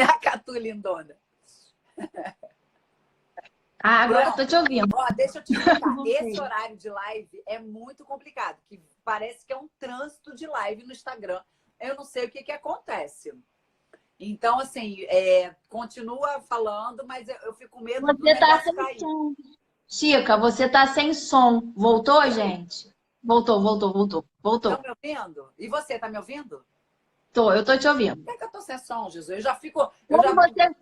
A Catu lindona. Ah, agora eu Pronto. tô te ouvindo. Ó, deixa eu te explicar. Esse horário de live é muito complicado, que parece que é um trânsito de live no Instagram. Eu não sei o que acontece. Então, assim, continua falando, mas eu fico com medo do Você tá negócio sem cair. som. Chica, você tá sem som. Voltou, gente? Voltou, voltou, voltou. Estão Voltou. me ouvindo? E você, tá me ouvindo? Eu tô te ouvindo. Por que eu tô sem som, Jesus? Eu já fico. Quando você,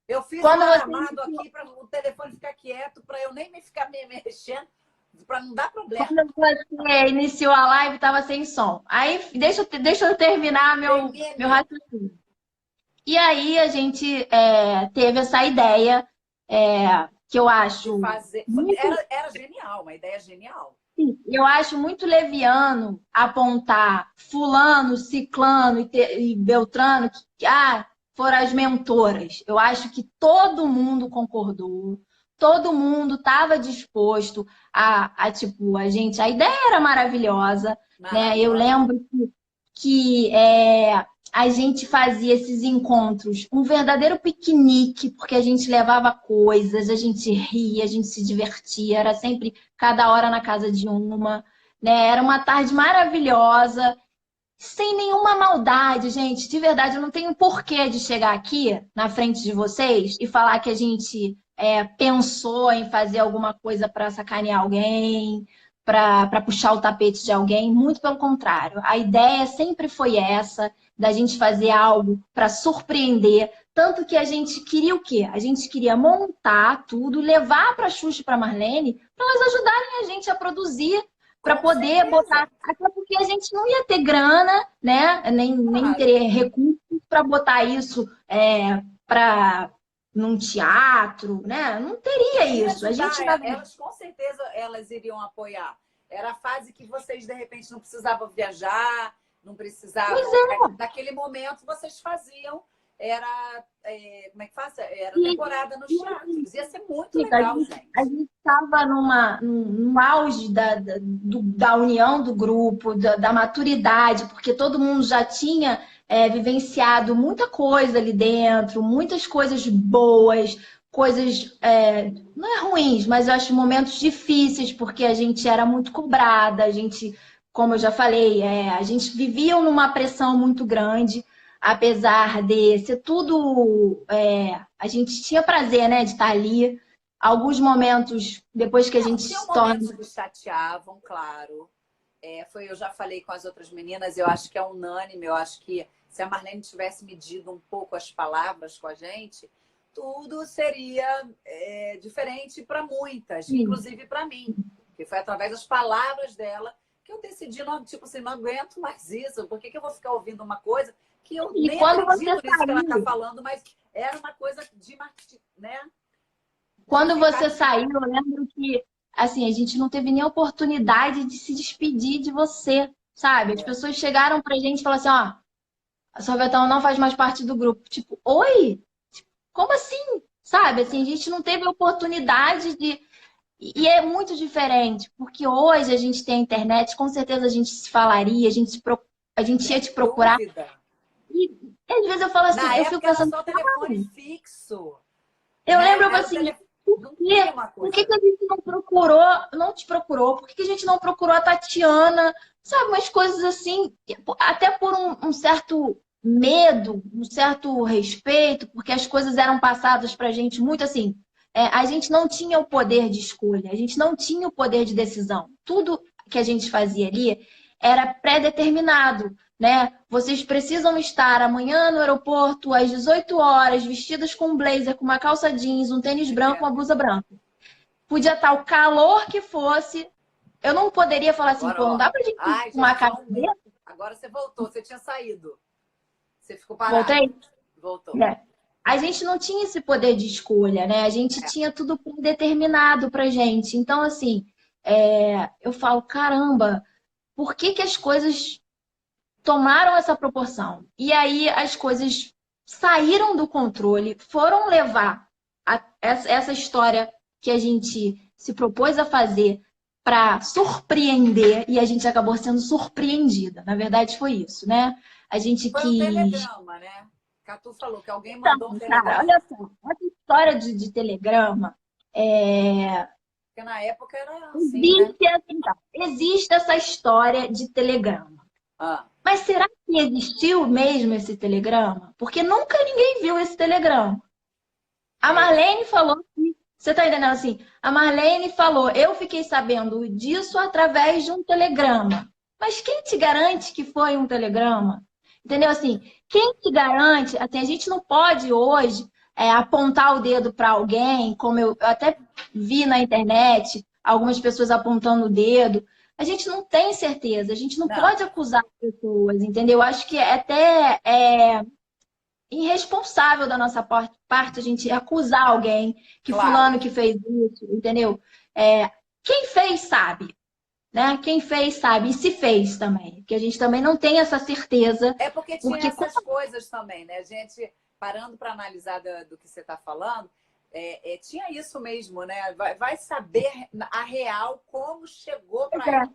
Eu fiz um quando você aramado aqui para o telefone ficar quieto, para eu nem me ficar me mexendo, para não dar problema. Quando você iniciou a live, estava sem som. Aí, deixa eu terminar meu Termine. raciocínio. E aí, a gente teve essa ideia, que eu De acho fazer. muito, Era genial, uma ideia genial. eu acho muito leviano apontar fulano, ciclano e beltrano que foram as mentoras. Eu acho que todo mundo concordou, todo mundo estava disposto tipo, a ideia era maravilhosa, né? Eu Maravilhosa. lembro que a gente fazia esses encontros, um verdadeiro piquenique, porque a gente levava coisas, a gente ria, a gente se divertia, era sempre cada hora na casa de uma, né? Era uma tarde maravilhosa, sem nenhuma maldade, gente. De verdade, eu não tenho porquê de chegar aqui na frente de vocês e falar que a gente pensou em fazer alguma coisa para sacanear alguém, para puxar o tapete de alguém. Muito pelo contrário. A ideia sempre foi essa, da gente fazer algo para surpreender. Tanto que a gente queria o quê? A gente queria montar tudo, levar para a Xuxa e para a Marlene, para elas ajudarem a gente a produzir para Com poder certeza. botar. Até porque a gente não ia ter grana, né? Nem Claro. ter recursos para botar isso para num teatro, né? Não teria E isso. A ajudar, gente elas com certeza elas iriam apoiar. Era a fase que vocês, de repente, não precisavam viajar, não Pois precisavam. é. Naquele momento, vocês faziam, era. Como é que faz? Era E, temporada nos teatros. Ia ser muito Chica, legal, a gente. gente estava num auge da união do grupo, da maturidade, porque todo mundo já tinha vivenciado muita coisa ali dentro, muitas coisas boas, coisas não é ruins, mas eu acho momentos difíceis, porque a gente era muito cobrada, a gente, como eu já falei, a gente vivia numa pressão muito grande, apesar de ser tudo. A gente tinha prazer, né, de estar ali. Alguns momentos, depois que a Não, gente tinham se torna. momentos que chateavam, claro. Eu já falei com as outras meninas, eu acho que é unânime, eu acho que se a Marlene tivesse medido um pouco as palavras com a gente, tudo seria diferente para muitas, Sim. inclusive para mim, que foi através das palavras dela que eu decidi, não, tipo assim, não aguento mais isso, por que eu vou ficar ouvindo uma coisa que eu E nem quando você acredito nisso que ela está saiu, falando, mas era uma coisa né, de quando ficar você tipo, saiu, eu lembro que assim, a gente não teve nem oportunidade de se despedir de você, sabe? As pessoas chegaram pra gente e falaram assim, ó, a Sorvetão não faz mais parte do grupo. Tipo, oi? Como assim? Sabe? Assim, a gente não teve oportunidade de. E é muito diferente, porque hoje a gente tem a internet, com certeza a gente se falaria, a gente ia sem te procurar. dúvida. E às vezes eu falo Na assim, eu fico época era pensando, só telefone fixo, eu né? lembro Era o assim, telefone, por não tinha quê? uma Por que coisa. que a gente não procurou, não te procurou? Por que que a gente não procurou a Tatiana? Sabe, umas coisas assim, até por um certo medo, um certo respeito, porque as coisas eram passadas pra gente muito assim. A gente não tinha o poder de escolha, a gente não tinha o poder de decisão. Tudo que a gente fazia ali era pré-determinado, né? Vocês precisam estar amanhã no aeroporto às 18 horas, vestidas com um blazer, com uma calça jeans, um tênis branco, É. uma blusa branca. Podia estar o calor que fosse. Eu não poderia falar assim, Agora, pô, não ó. dá pra gente ir Ai, com uma Jesus, calça dessa? agora você voltou, você tinha saído. Você ficou parada. Voltei? Voltou. É. A gente não tinha esse poder de escolha, né? A gente É. tinha tudo determinado pra gente. Então, assim, eu falo, caramba, por que que as coisas tomaram essa proporção? E aí as coisas saíram do controle, foram levar essa história que a gente se propôs a fazer para surpreender e a gente acabou sendo surpreendida. Na verdade, foi isso, né? A gente Foi um quis. teledrama, né? Catu falou que alguém Então, mandou um cara, telegrama. olha só, essa história de telegrama, Porque na época era assim, né? existe, então, existe essa história de telegrama. Ah, Mas será que existiu mesmo esse telegrama? Porque nunca ninguém viu esse telegrama. A é, Marlene falou que, você tá entendendo assim? A Marlene falou, eu fiquei sabendo disso através de um telegrama. Mas quem te garante que foi um telegrama? Entendeu assim? Quem te garante? Assim, a gente não pode hoje apontar o dedo para alguém, como eu até vi na internet, algumas pessoas apontando o dedo. A gente não tem certeza, a gente não não, pode acusar pessoas, entendeu? Acho que é até irresponsável da nossa parte a gente acusar alguém que claro. fulano que fez isso, entendeu? Quem fez sabe, né? Quem fez sabe e se fez também, porque a gente também não tem essa certeza, É porque tinha porque essas coisas também, né? A gente, parando para analisar do que você está falando, tinha isso mesmo, né? Vai saber a real como chegou para ela.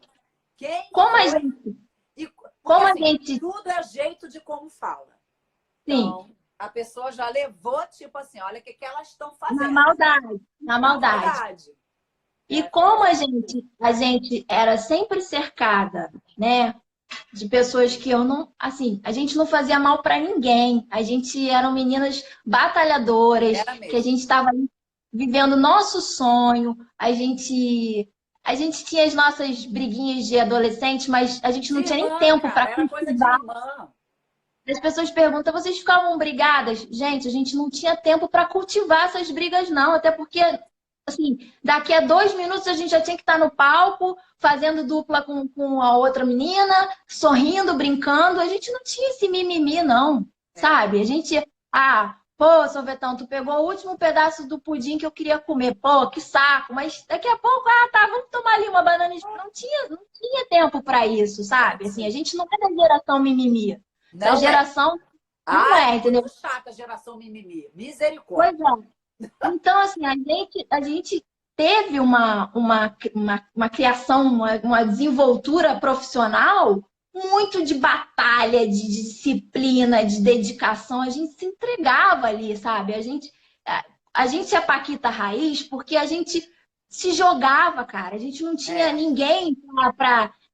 Quem como a foi. gente, Porque como a assim, gente, tudo é jeito de como fala. sim, Então, a pessoa já levou, tipo assim, olha o que elas estão na fazendo. maldade, na Na maldade. maldade. E Foi como isso. a gente era sempre cercada, né, de pessoas que eu não, assim, a gente não fazia mal para ninguém. A gente eram meninas batalhadoras, Era que a mesmo. gente estava vivendo nosso sonho. A gente tinha as nossas briguinhas de adolescente, mas a gente De não tinha nem irmã, tempo cara, para era coisa de cultivar. irmã. As pessoas perguntam, vocês ficavam brigadas? Gente, a gente não tinha tempo para cultivar essas brigas, não. Até porque, assim, daqui a 2 minutos a gente já tinha que estar no palco, fazendo dupla com a outra menina, sorrindo, brincando. A gente não tinha esse mimimi, não, É. sabe? A gente, pô, sorvetão, tu pegou o último pedaço do pudim que eu queria comer. Pô, que saco. Mas daqui a pouco, tá, vamos tomar ali uma banana. Não tinha tempo para isso, Não sabe? Assim, a tinha. gente não é da geração mimimi. Essa Não é. geração não Ai, é, entendeu? muito chata a geração mimimi. Misericórdia. Pois é. Então, assim, a gente teve uma criação, uma desenvoltura profissional muito de batalha, de disciplina, de dedicação. A gente se entregava ali, sabe? A gente é Paquita Raiz porque a gente se jogava, cara. A gente não tinha É. ninguém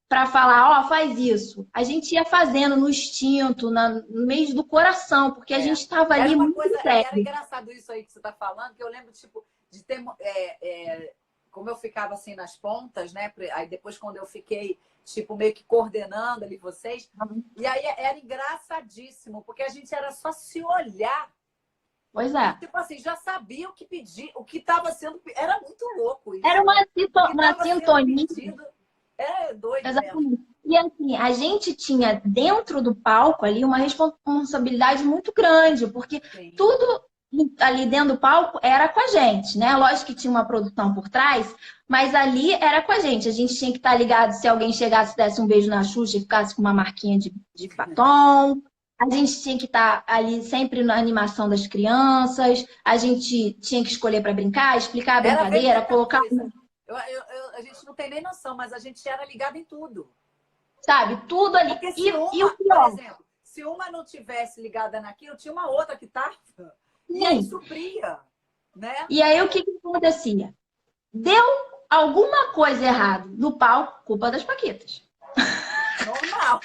para falar, ó, faz isso. A gente ia fazendo no instinto, no meio do coração, porque a É. gente estava Era ali uma muito coisa, e era sério. engraçado isso aí que você está falando, que eu lembro, tipo, de ter. Como eu ficava assim nas pontas, né? Aí depois, quando eu fiquei, tipo, meio que coordenando ali vocês, e aí era engraçadíssimo, porque a gente era só se olhar Pois e, é. tipo assim, já sabia o que pedir, o que estava sendo. Era muito louco Era isso, né? O que uma estava sendo sintonia. pedido é doido mesmo. Exatamente. E assim, a gente tinha dentro do palco ali uma responsabilidade muito grande, porque Sim. tudo ali dentro do palco era com a gente, né? Lógico que tinha uma produção por trás, mas ali era com a gente. A gente tinha que estar ligado se alguém chegasse, desse um beijo na Xuxa e ficasse com uma marquinha de batom. A gente tinha que estar ali sempre na animação das crianças. A gente tinha que escolher para brincar, explicar a Era ver brincadeira, muita colocar, coisa. A gente não tem nem noção, mas a gente era ligado em tudo. sabe, tudo ali. Porque se E o uma, por pior, exemplo, se uma não tivesse ligada naquilo, tinha uma outra que estava. E aí sim. supria, né? E aí o que acontecia? Deu alguma coisa errada no palco, culpa das Paquitas. Normal.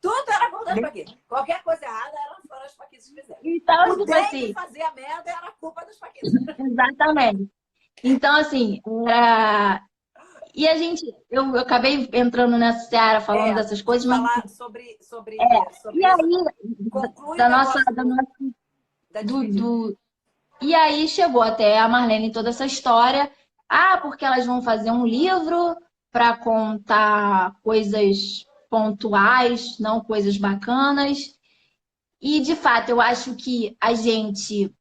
Tudo era culpa das Paquitas. Qualquer coisa errada eram as Paquitas que fizeram. Então, O tipo dengue assim, fazia merda era culpa das Paquitas. exatamente. Então, assim, e a gente, eu acabei entrando nessa seara falando dessas De coisas, mas falar e sobre isso. aí, Conclui o da nossa, negócio da nossa, da despedida. e aí chegou até a Marlene toda essa história. Porque elas vão fazer um livro para contar coisas pontuais, não coisas bacanas. E, de fato, eu acho que a gente,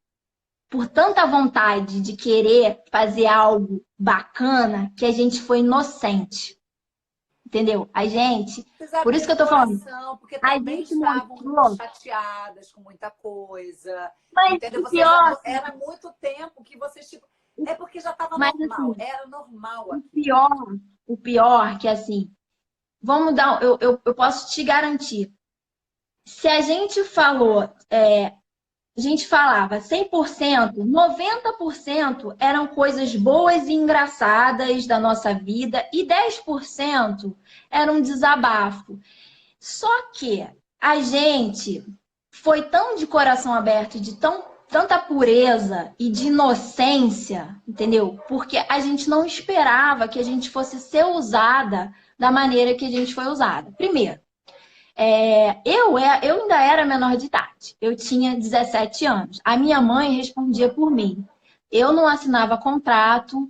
por tanta vontade de querer fazer algo bacana, que a gente foi inocente. Entendeu? A gente. Vocês Por isso que abriram eu o tô falando. coração, porque A também gente estavam muito mostrou. chateadas com muita coisa. Mas Entendeu? o Vocês pior, era muito tempo que vocês, tipo. É porque já estava mas normal, assim, era normal o aquilo. pior, o pior que assim, vamos dar. Eu posso te garantir. se a gente falou, a gente falava 100%, 90% eram coisas boas e engraçadas da nossa vida e 10% era um desabafo. Só que a gente foi tão de coração aberto, tanta pureza e de inocência, entendeu? Porque a gente não esperava que a gente fosse ser usada da maneira que a gente foi usada. Primeiro, eu ainda era menor de idade. Eu tinha 17 anos. A minha mãe respondia por mim. Eu não assinava contrato,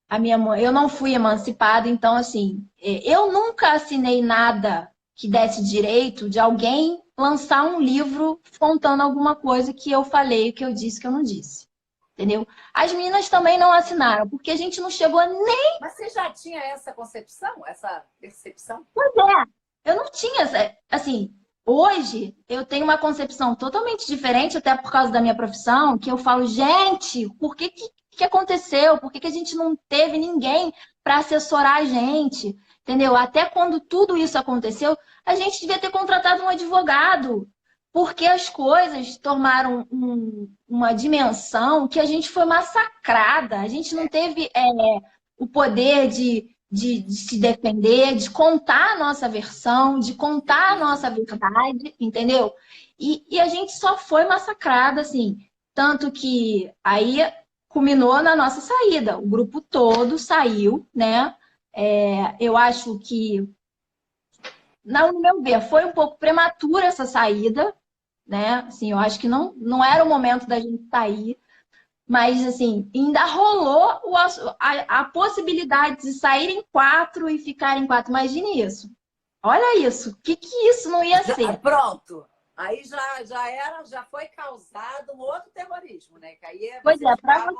a minha mãe, eu não fui emancipada, então, assim, eu nunca assinei nada que desse direito de alguém lançar um livro contando alguma coisa que eu falei, que eu disse, que eu não disse. Entendeu? As meninas também não assinaram, porque a gente não chegou nem. Mas você já tinha essa concepção, essa percepção? Pois é, eu não tinha, assim, hoje eu tenho uma concepção totalmente diferente, até por causa da minha profissão, que eu falo, gente, por que aconteceu? Por que a gente não teve ninguém para assessorar a gente? Entendeu? Até quando tudo isso aconteceu, a gente devia ter contratado um advogado, porque as coisas tomaram uma dimensão que a gente foi massacrada. A gente não teve o poder de se defender, de contar a nossa versão, de contar a nossa verdade, entendeu? E a gente só foi massacrada, assim. Tanto que aí culminou na nossa saída. O grupo todo saiu, né? Eu acho que, no meu ver, foi um pouco prematura essa saída, né? Assim, eu acho que não era o momento da gente sair. Mas, assim, ainda rolou a possibilidade de saírem 4 e ficarem 4. Imagine isso. Olha isso. O que isso não ia ser? Pronto. Aí já foi causado um outro terrorismo, né? Que aí Pois é, ficavam...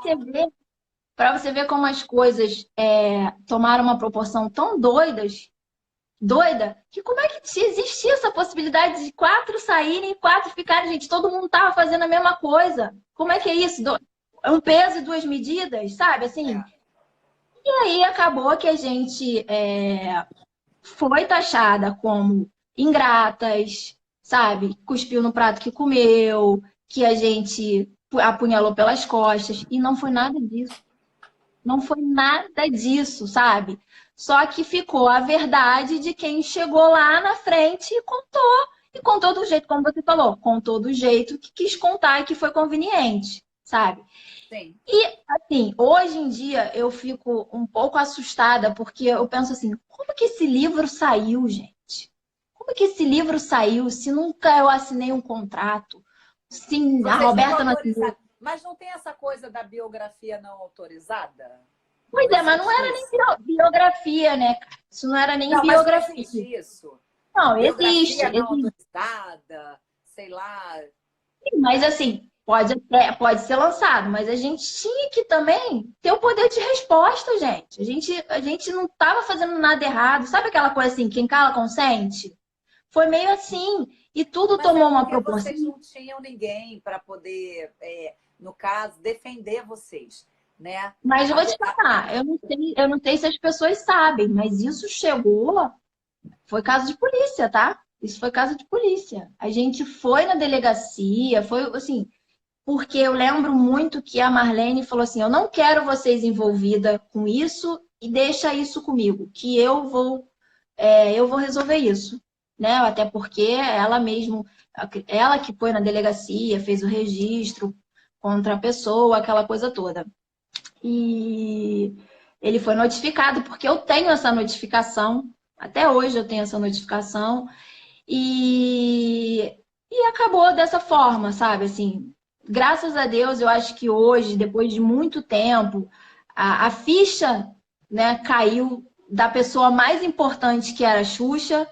para você ver como as coisas tomaram uma proporção tão doida, que como é que existia essa possibilidade de 4 saírem e 4 ficarem? Gente, todo mundo tava fazendo a mesma coisa. Como é que é isso? Um peso e 2 medidas, sabe? Assim. E aí acabou que a gente foi taxada como ingratas, sabe? Cuspiu no prato que comeu, que a gente apunhalou pelas costas. E não foi nada disso. Não foi nada disso, sabe? Só que ficou a verdade de quem chegou lá na frente e contou. E contou do jeito, como você falou, contou do jeito que quis contar e que foi conveniente, sabe? Sim. E, assim, hoje em dia eu fico um pouco assustada, porque eu penso assim, como que esse livro saiu, gente? Como que esse livro saiu se nunca eu assinei um contrato? Sim, a Vocês nem Roberta não assinou. autorizaram. Mas não tem essa coisa da biografia não autorizada? Pois Não é, mas não existe era nem isso? biografia, né, cara? Isso não era nem Não, mas não biografia. existe isso. Não, Biografia não existe. autorizada, sei lá. Mas assim, pode ser lançado, mas a gente tinha que também ter o poder de resposta, gente. A gente não estava fazendo nada errado. Sabe aquela coisa assim, quem cala consente? Foi meio assim. E tudo Mas é tomou uma porque proporção. vocês não tinham ninguém para poder, no caso, defender vocês, né? Mas eu vou te falar, eu não sei se as pessoas sabem, mas isso chegou, foi caso de polícia, tá? Isso foi caso de polícia. A gente foi na delegacia, foi assim, porque eu lembro muito que a Marlene falou assim: eu não quero vocês envolvida com isso e deixa isso comigo, que eu vou resolver isso, né? Até porque ela mesmo, ela que foi na delegacia, fez o registro contra a pessoa, aquela coisa toda. E ele foi notificado, porque eu tenho essa notificação, até hoje eu tenho essa notificação, e acabou dessa forma, sabe? Assim, graças a Deus, eu acho que hoje, depois de muito tempo, a ficha, né, caiu da pessoa mais importante que era a Xuxa,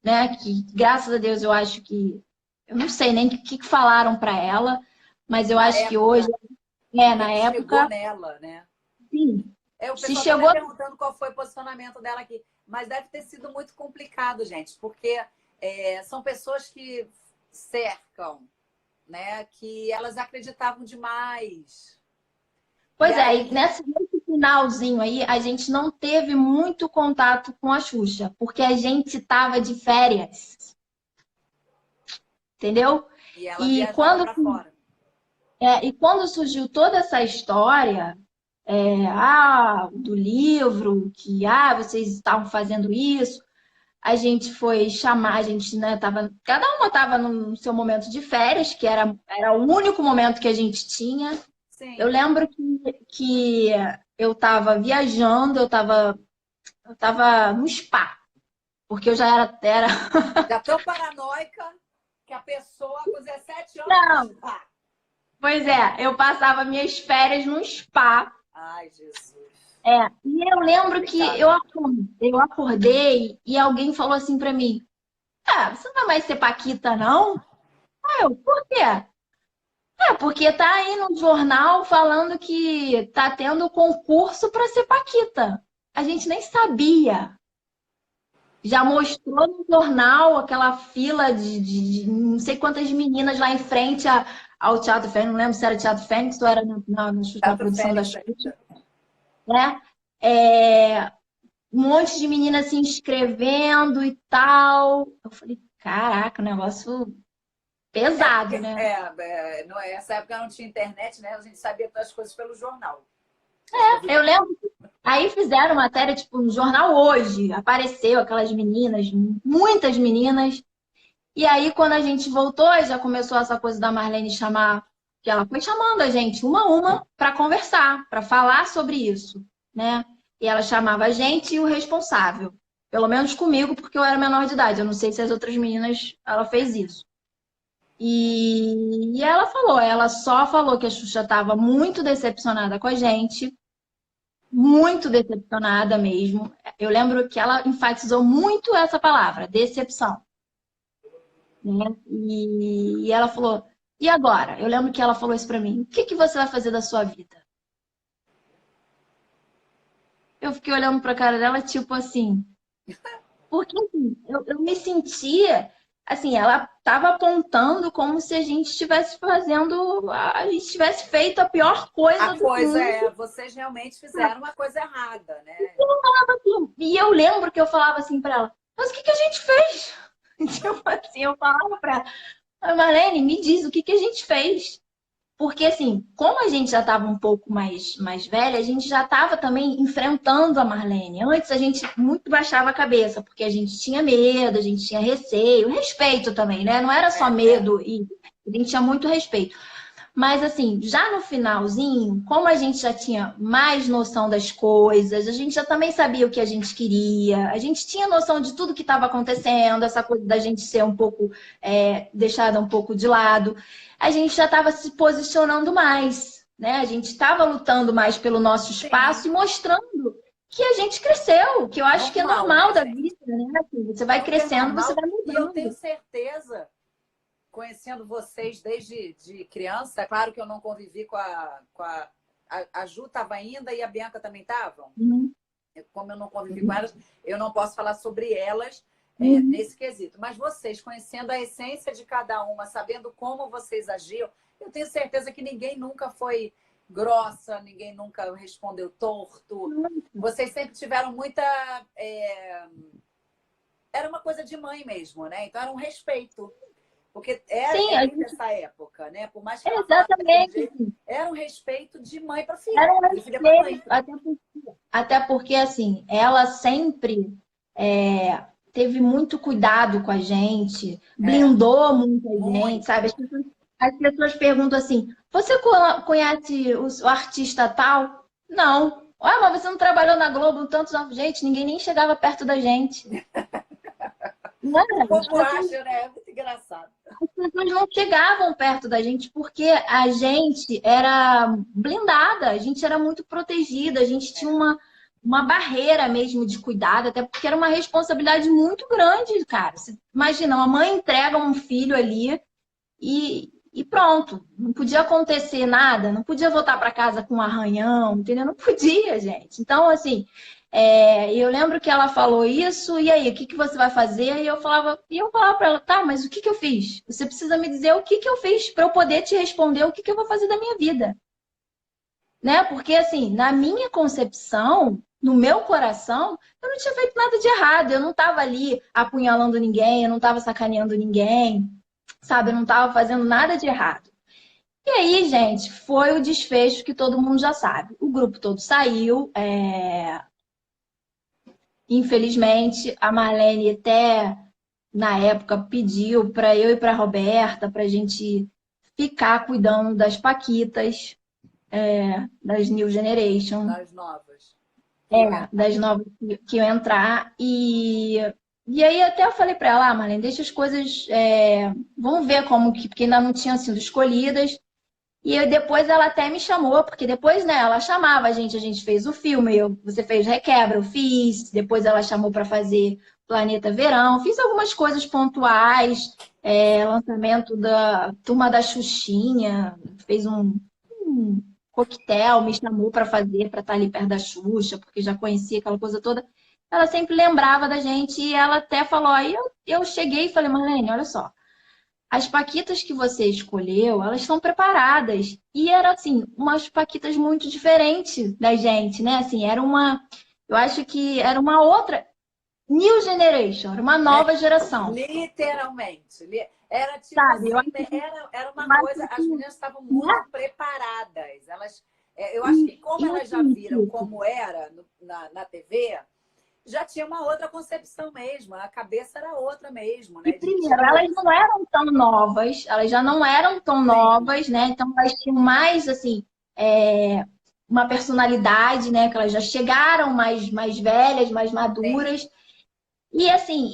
né? Que graças a Deus eu acho que. Eu não sei nem o que falaram para ela, mas eu Na acho que hoje, época, o que na que chegou época, nela, né? sim. O Se pessoal está até chegou. perguntando qual foi o posicionamento dela aqui. Mas deve ter sido muito complicado, gente, porque são pessoas que cercam, né? Que elas acreditavam demais. E Pois é, e aí, nesse finalzinho aí, a gente não teve muito contato com a Xuxa, porque a gente estava de férias. entendeu? E ela E viajava para fora. e quando surgiu toda essa história, do livro, que vocês estavam fazendo isso, a gente foi chamar, a gente, né, cada uma estava no seu momento de férias, que era o único momento que a gente tinha. Eu Sim. lembro que eu estava viajando, eu estava no spa, porque eu já era... Já tô paranoica que a pessoa com 17 anos no Não, spa. pois é, eu passava minhas férias no spa. Ai, Jesus. E eu lembro que Complicado. eu acordei e alguém falou assim pra mim: você não vai mais ser Paquita, não? Por quê? Porque tá aí no jornal falando que tá tendo concurso pra ser Paquita. A gente nem sabia. Já mostrou no jornal aquela fila de não sei quantas meninas lá em frente ao Teatro Fênix. Não lembro se era Teatro Fênix ou era na Teatro produção da Fênix Xuxa, ainda. né? É, um monte de menina se inscrevendo e tal. Eu falei, caraca, negócio É, porque pesado, né? nessa época não tinha internet, né? A gente sabia das coisas pelo jornal. As Eu novidades. lembro. Aí fizeram matéria, tipo, no jornal hoje. Apareceu aquelas meninas, muitas meninas. E aí, quando a gente voltou, já começou essa coisa da Marlene chamar, que ela foi chamando a gente uma a uma para conversar, para falar sobre isso, né? E ela chamava a gente e o responsável. Pelo menos comigo, porque eu era menor de idade. Eu não sei se as outras meninas ela fez isso. E ela só falou que a Xuxa estava muito decepcionada com a gente, muito decepcionada mesmo. Eu lembro que ela enfatizou muito essa palavra, decepção, né? E ela falou, e agora? Eu lembro que ela falou isso pra mim, o que que você vai fazer da sua vida? Eu fiquei olhando pra cara dela, tipo assim, porque assim, eu me sentia, assim, ela estava apontando como se a gente estivesse fazendo, a gente tivesse feito a pior A coisa do coisa mundo. é, vocês realmente fizeram uma coisa errada, né? E eu lembro que eu falava assim pra ela, mas o que que a gente fez? Tipo assim, eu falava pra ela, Marlene, me diz o que que a gente fez. Porque, assim, como a gente já estava um pouco mais velha, a gente já estava também enfrentando a Marlene. Antes a gente muito baixava a cabeça, porque a gente tinha medo, a gente tinha receio, respeito também, né? Não era só É, é. medo, e a gente tinha muito respeito. Mas, assim, já no finalzinho, como a gente já tinha mais noção das coisas, a gente já também sabia o que a gente queria, a gente tinha noção de tudo que estava acontecendo, essa coisa da gente ser um pouco, deixada um pouco de lado, a gente já estava se posicionando mais, né? A gente estava lutando mais pelo nosso Sim, espaço e mostrando que a gente cresceu, que eu acho que é normal, normal né, da gente? vida, né? Assim, você vai Super crescendo, você normal. vai E eu tenho mudando. certeza, conhecendo vocês desde de criança, é claro que eu não convivi a Ju estava ainda e a Bianca também estavam. Uhum. Como eu não convivi com elas, eu não posso falar sobre elas Uhum. nesse quesito. Mas vocês, conhecendo a essência de cada uma, sabendo como vocês agiam, eu tenho certeza que ninguém nunca foi grossa, ninguém nunca respondeu torto. Vocês sempre tiveram muita. Era uma coisa de mãe mesmo, né? Então era um respeito. Porque Sim, é bem dessa época, né? Por mais que ela falasse daquele exatamente. jeito, era um respeito de mãe para Era filha, um de filha para mãe. respeito, até porque, assim, ela sempre teve muito cuidado com a gente, É, blindou muita gente, sabe? muito. As pessoas perguntam assim: você conhece o artista tal? Não. Mas você não trabalhou na Globo tantos anos? Gente, ninguém nem chegava perto da gente. Não O era? As povo pessoas acha, né? É muito engraçado. as pessoas não chegavam perto da gente porque a gente era blindada, a gente era muito protegida, a gente tinha uma barreira mesmo de cuidado, até porque era uma responsabilidade muito grande, cara. Você imagina, uma mãe entrega um filho ali e pronto, não podia acontecer nada, não podia voltar para casa com um arranhão, entendeu? Não podia, gente. Então, assim, eu lembro que ela falou isso, e aí, o que que você vai fazer? E eu falava para ela, tá, mas o que que eu fiz? Você precisa me dizer o que que eu fiz para eu poder te responder o que que eu vou fazer da minha vida, né? Porque, assim, na minha concepção, no meu coração, eu não tinha feito nada de errado, eu não estava ali apunhalando ninguém, eu não estava sacaneando ninguém. sabe? Eu não estava fazendo nada de errado. E aí, gente, foi o desfecho que todo mundo já sabe. O grupo todo saiu. Infelizmente, a Marlene até na época pediu para eu e para a Roberta para a gente ficar cuidando das paquitas, das New Generation, Das novas. Que das novas que iam entrar. E aí até eu falei para ela, Marlene, deixa as coisas, vamos ver como que, porque ainda não tinham sido escolhidas. Depois ela até me chamou, porque depois, né, ela chamava a gente fez o filme, você fez Requebra, eu fiz, depois ela chamou para fazer Planeta Verão, fiz algumas coisas pontuais, lançamento da Turma da Xuxinha, fez um coquetel, me chamou para fazer, para estar ali perto da Xuxa, porque já conhecia aquela coisa toda. Ela sempre lembrava da gente e ela até falou, aí eu cheguei e falei, Marlene, olha só, as paquitas que você escolheu, elas estão preparadas. E era assim, umas paquitas muito diferentes da gente, né? Assim, eu acho que era uma outra New Generation, era uma nova geração. Literalmente. Era tipo Sabe? assim, era uma coisa, as meninas estavam muito preparadas. Eu acho que como elas já viram como era na TV, já tinha uma outra concepção mesmo, a cabeça era outra mesmo, né? E primeiro, elas não eram tão novas, elas já não eram tão novas, né? Então elas tinham mais assim, uma personalidade, né? Que elas já chegaram mais velhas, mais maduras. E assim,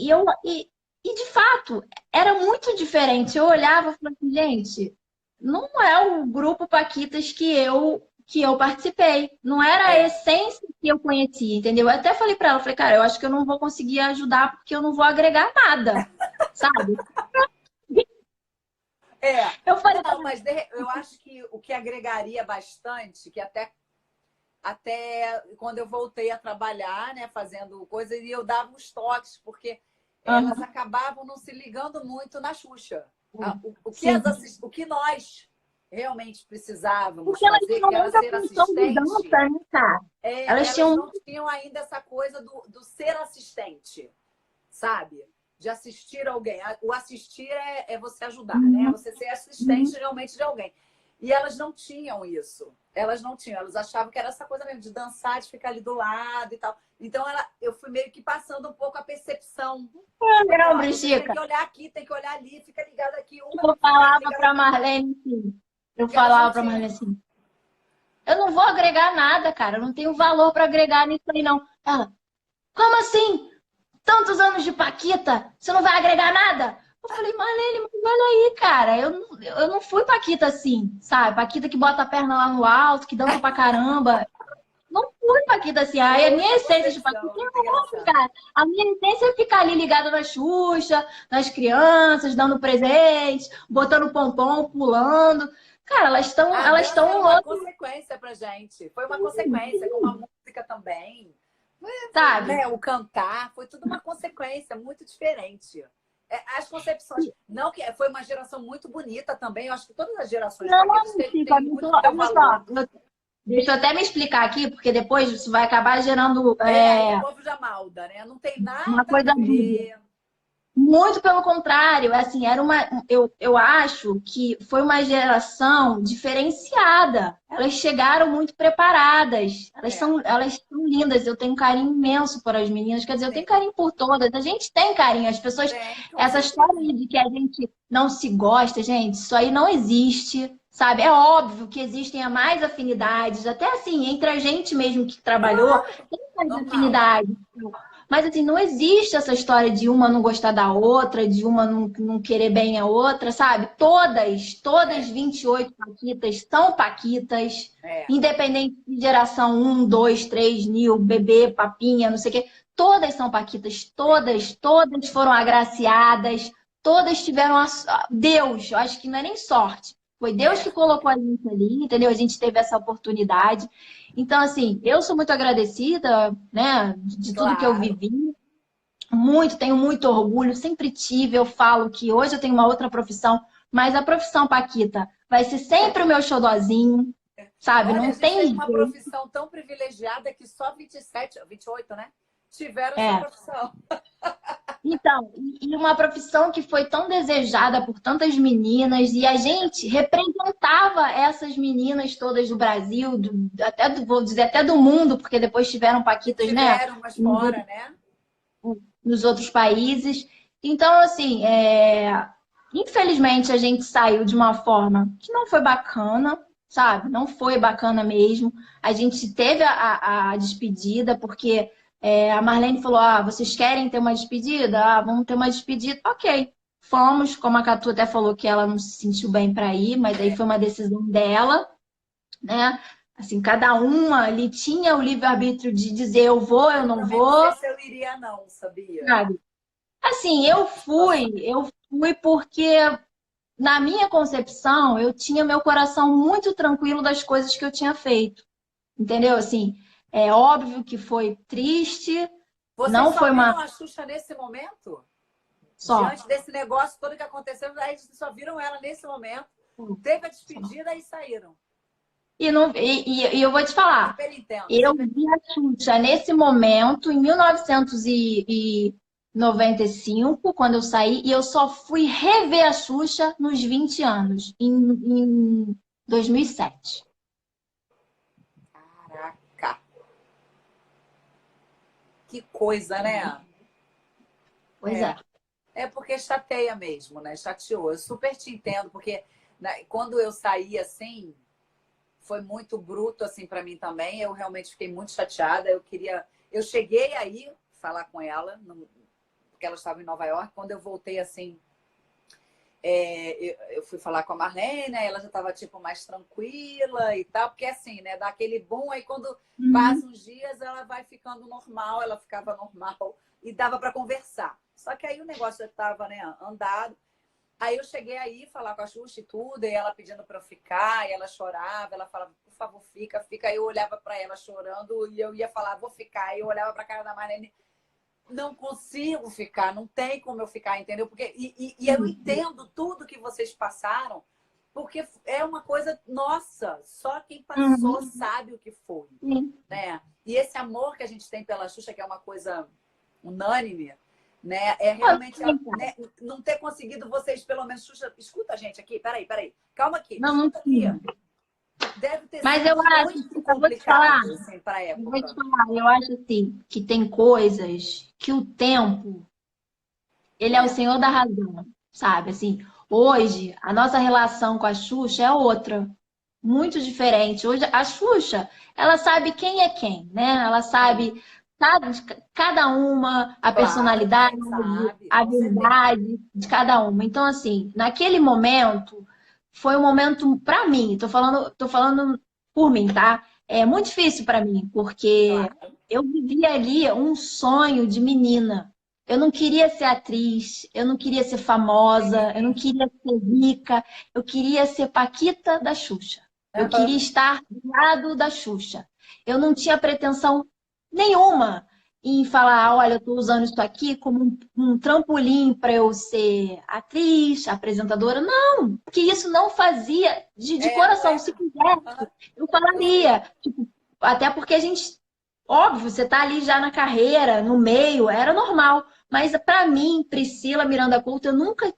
e de fato, era muito diferente. Eu olhava e falava assim, gente, não é o grupo Paquitas que eu participei. Não era a essência que eu conhecia, entendeu? Eu até falei para ela, falei, cara, eu acho que eu não vou conseguir ajudar porque eu não vou agregar nada, sabe? Eu falei, não, mas eu acho que o que agregaria bastante, que até quando eu voltei a trabalhar, né, fazendo coisas, e eu dava uns toques, porque elas acabavam não se ligando muito na Xuxa. O que nós realmente precisávamos porque elas fazer, tinham que era muita ser função de assistente, dança, né, cara? Elas elas tinham. não tinham ainda essa coisa do ser assistente, sabe? De assistir alguém. O assistir é você ajudar, né? Você ser assistente realmente de alguém. E elas não tinham isso. Elas não tinham. Elas achavam que era essa coisa mesmo de dançar, de ficar ali do lado e tal. Então, eu fui meio que passando um pouco a percepção. Tipo, Não, você tem Bruxica. que olhar aqui, tem que olhar ali, fica ligado aqui. Eu falava para Marlene assim. Eu falava para Marlene assim. Eu não vou agregar nada, cara. Eu não tenho valor para agregar nisso aí, não. Ela, como assim? Tantos anos de Paquita, você não vai agregar nada? Eu falei, Marlene, mas olha aí, cara. Eu não fui Paquita assim, sabe? Paquita que bota a perna lá no alto, que dança pra caramba. Não fui Paquita assim. Aí a minha essência de Paquita é outra, cara. A minha essência é ficar ali ligada na Xuxa, nas crianças, dando presente, botando pompom, pulando. Cara, elas estão uma consequência pra gente. Foi uma consequência, com uma música também. Sabe? Né? O cantar, foi tudo uma consequência muito diferente. As concepções. Não que foi uma geração muito bonita também. Eu acho que todas as gerações têm muito teu valor. Deixa eu até me explicar aqui, porque depois isso vai acabar gerando Aí o povo já malda, né? Não tem uma nada coisa a ver. muito pelo contrário, assim, eu acho que foi uma geração diferenciada. Elas chegaram muito preparadas. Elas são lindas. Eu tenho um carinho imenso por as meninas. Quer dizer, eu tenho carinho por todas. A gente tem carinho. As pessoas, essa história de que a gente não se gosta, gente, isso aí não existe, sabe? É óbvio que existem mais afinidades, até assim, entre a gente mesmo que trabalhou, tem mais afinidades. Mas assim, não existe essa história de uma não gostar da outra, de uma não querer bem a outra, sabe? Todas 28 Paquitas são Paquitas, independente de geração 1, 2, 3, Nil, bebê, papinha, não sei o quê. Todas são Paquitas, todas foram agraciadas, todas tiveram Deus, eu acho que não é nem sorte. Foi Deus que colocou a gente ali, entendeu? A gente teve essa oportunidade. Então, assim, eu sou muito agradecida, né, de tudo que eu vivi. Tenho muito orgulho, sempre tive. Eu falo que hoje eu tenho uma outra profissão, mas a profissão Paquita vai ser sempre o meu xodozinho, sabe? Olha, não a gente tem uma profissão tão privilegiada que só 27, 28, né? Tiveram essa profissão. Então, e uma profissão que foi tão desejada por tantas meninas, e a gente representava essas meninas todas do Brasil, vou dizer até do mundo, porque depois tiveram E paquitas, né, tiveram umas fora, né? nos outros países. Então, assim, infelizmente a gente saiu de uma forma que não foi bacana, sabe? Não foi bacana mesmo. A gente teve a despedida, porque a Marlene falou: ah, vocês querem ter uma despedida? Ah, vamos ter uma despedida. Ok. Fomos, como a Catu até falou que ela não se sentiu bem para ir, mas aí foi uma decisão dela, né? Assim, cada uma ali tinha o livre-arbítrio de dizer eu vou, eu Eu não também não sei vou, se eu iria, não, sabia? sabe? Assim, eu fui porque, na minha concepção, eu tinha meu coração muito tranquilo das coisas que eu tinha feito. Entendeu? Assim, é óbvio que foi triste, Vocês não só foi uma viram a Xuxa nesse momento? só. Diante desse negócio todo que aconteceu, aí vocês só viram ela nesse momento. Teve a despedida e saíram. E, não, e eu vou te falar, Super entendo, eu super. vi a Xuxa nesse momento, em 1995, quando eu saí, e eu só fui rever a Xuxa nos 20 anos, em 2007. Caraca, que coisa, né? Pois É. é. É porque chateia mesmo, né? Chateou. Eu super te entendo, porque né, quando eu saí assim, foi muito bruto assim para mim também. Eu realmente fiquei muito chateada. Eu cheguei aí falar com ela, porque ela estava em Nova York. Quando eu voltei assim, eu fui falar com a Marlene, né? Ela já estava tipo mais tranquila e tal, porque assim, né? Dá aquele boom, aí quando Uhum. passa uns dias ela vai ficando normal, ela ficava normal e dava para conversar. Só que aí o negócio já estava, né, andado. Aí eu cheguei aí falar com a Xuxa e tudo, e ela pedindo para eu ficar, e ela chorava, ela falava, por favor, fica, fica. Aí eu olhava para ela chorando e eu ia falar, vou ficar. Aí eu olhava para a cara da Marlene, não consigo ficar, não tem como eu ficar, entendeu? Porque, e eu entendo tudo que vocês passaram, porque é uma coisa nossa, só quem passou Uhum. sabe o que foi, Sim. né? E esse amor que a gente tem pela Xuxa, que é uma coisa unânime, né? É Ah, realmente sim, né? Não ter conseguido vocês, pelo menos, Xuxa, escuta a gente aqui, peraí, calma aqui, não, não escuta aqui. tinha. Deve ter Mas sido eu acho, muito eu vou te falar, complicado, assim, para a eu vou te época. falar, eu acho assim, que tem coisas que o tempo, ele é o É, senhor da razão, sabe? Assim, hoje, a nossa relação com a Xuxa é outra, muito diferente. Hoje, a Xuxa, ela sabe quem é quem, né? Ela sim, sabe cada uma, a claro, personalidade, mãe, sabe, a com certeza. verdade de cada uma. Então, assim, naquele momento, foi um momento, para mim, tô falando por mim, tá? É muito difícil para mim, porque Claro. eu vivia ali um sonho de menina. Eu não queria ser atriz, eu não queria ser famosa, eu não Sim. queria ser rica, eu queria ser Paquita da Xuxa. Eu queria Aham. estar do lado da Xuxa. Eu não tinha pretensão nenhuma em falar, olha, eu estou usando isso aqui como um trampolim para eu ser atriz, apresentadora. Não, que isso não fazia de Não coração. é. Se quisesse, Aham. eu Eu sei. falaria. Tipo, até porque a gente, óbvio, você está ali já na carreira, no meio, era normal. Mas para mim, Priscila Miranda Couto, eu nunca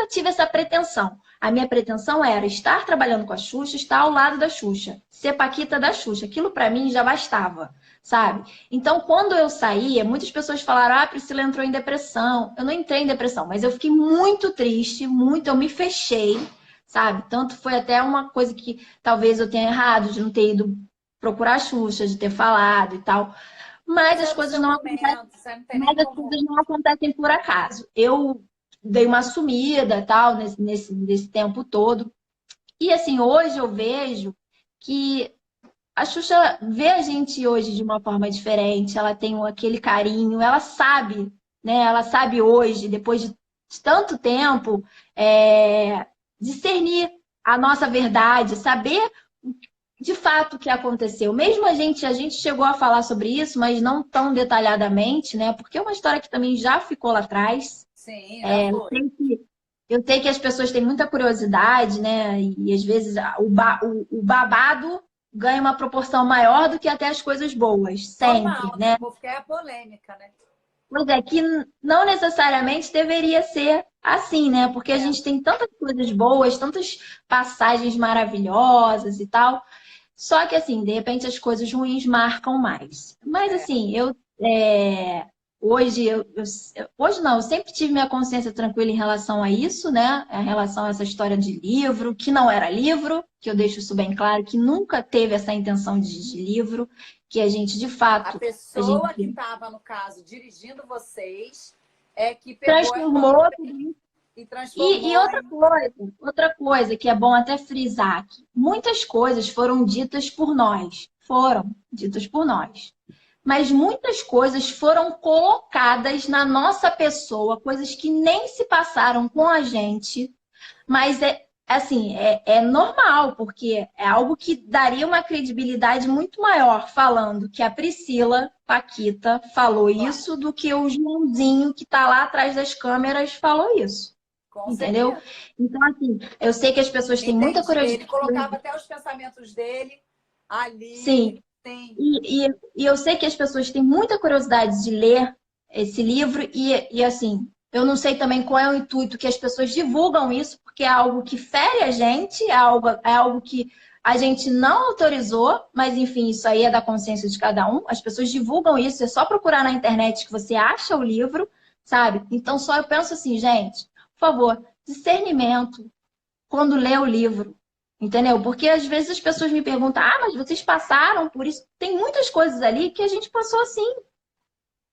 tive essa pretensão. A minha pretensão era estar trabalhando com a Xuxa, estar ao lado da Xuxa, ser Paquita da Xuxa. Aquilo para mim já bastava, sabe? Então, quando eu saía, muitas pessoas falaram: ah, a Priscila entrou em depressão. Eu não entrei em depressão, mas eu fiquei muito triste, muito, eu me fechei, sabe? Tanto foi até uma coisa que talvez eu tenha errado de não ter ido procurar a Xuxa, de ter falado e tal. Mas Mas as era o coisas seu não acontecem, momento, você não tem nem mas as como. coisas não acontecem por acaso. Eu dei uma sumida, tal, nesse tempo todo. E assim, hoje eu vejo que a Xuxa vê a gente hoje de uma forma diferente, ela tem aquele carinho, ela sabe, né? Ela sabe hoje, depois de tanto tempo, discernir a nossa verdade, saber de fato o que aconteceu. Mesmo a gente chegou a falar sobre isso, mas não tão detalhadamente, né? Porque é uma história que também já ficou lá atrás. Sim, já Eu foi. sei que as pessoas têm muita curiosidade, né? E às vezes o babado ganha uma proporção maior do que até as coisas boas, sempre, Normal, né? O né? povo quer a polêmica, né? Pois é, que não necessariamente deveria ser assim, né? Porque a É, gente tem tantas coisas boas, tantas passagens maravilhosas e tal. Só que, assim, de repente as coisas ruins marcam mais. Mas, é. assim, hoje, hoje não, eu sempre tive minha consciência tranquila em relação a isso, né? Em relação a essa história de livro, que não era livro, que eu deixo isso bem claro, que nunca teve essa intenção de livro, que a gente, de A fato, a pessoa que gente estava, no caso, dirigindo vocês é que pegou essa transformou obra tudo isso. e E transformou em. outra coisa que é bom até frisar aqui. Muitas coisas foram ditas por nós. Foram ditas por nós. Mas muitas coisas foram colocadas na nossa pessoa, coisas que nem se passaram com a gente, mas é normal, porque é algo que daria uma credibilidade muito maior falando que a Priscila Paquita falou Claro, isso do que o Joãozinho que está lá atrás das câmeras falou isso. com Entendeu? certeza. Então, assim, eu sei que as pessoas têm muita Entendi. Ele curiosidade. colocava até os pensamentos dele ali. Sim, Tem. e eu sei que as pessoas têm muita curiosidade de ler esse livro, e assim, eu não sei também qual é o intuito que as pessoas divulgam isso, porque é algo que fere a gente, é algo que a gente não autorizou, mas enfim, isso aí é da consciência de cada um. As pessoas divulgam isso, é só procurar na internet que você acha o livro, sabe? Então, só eu penso assim, gente, por favor, discernimento quando lê o livro. Entendeu? Porque às vezes as pessoas me perguntam: ah, mas vocês passaram por isso. Tem muitas coisas ali que a gente passou assim,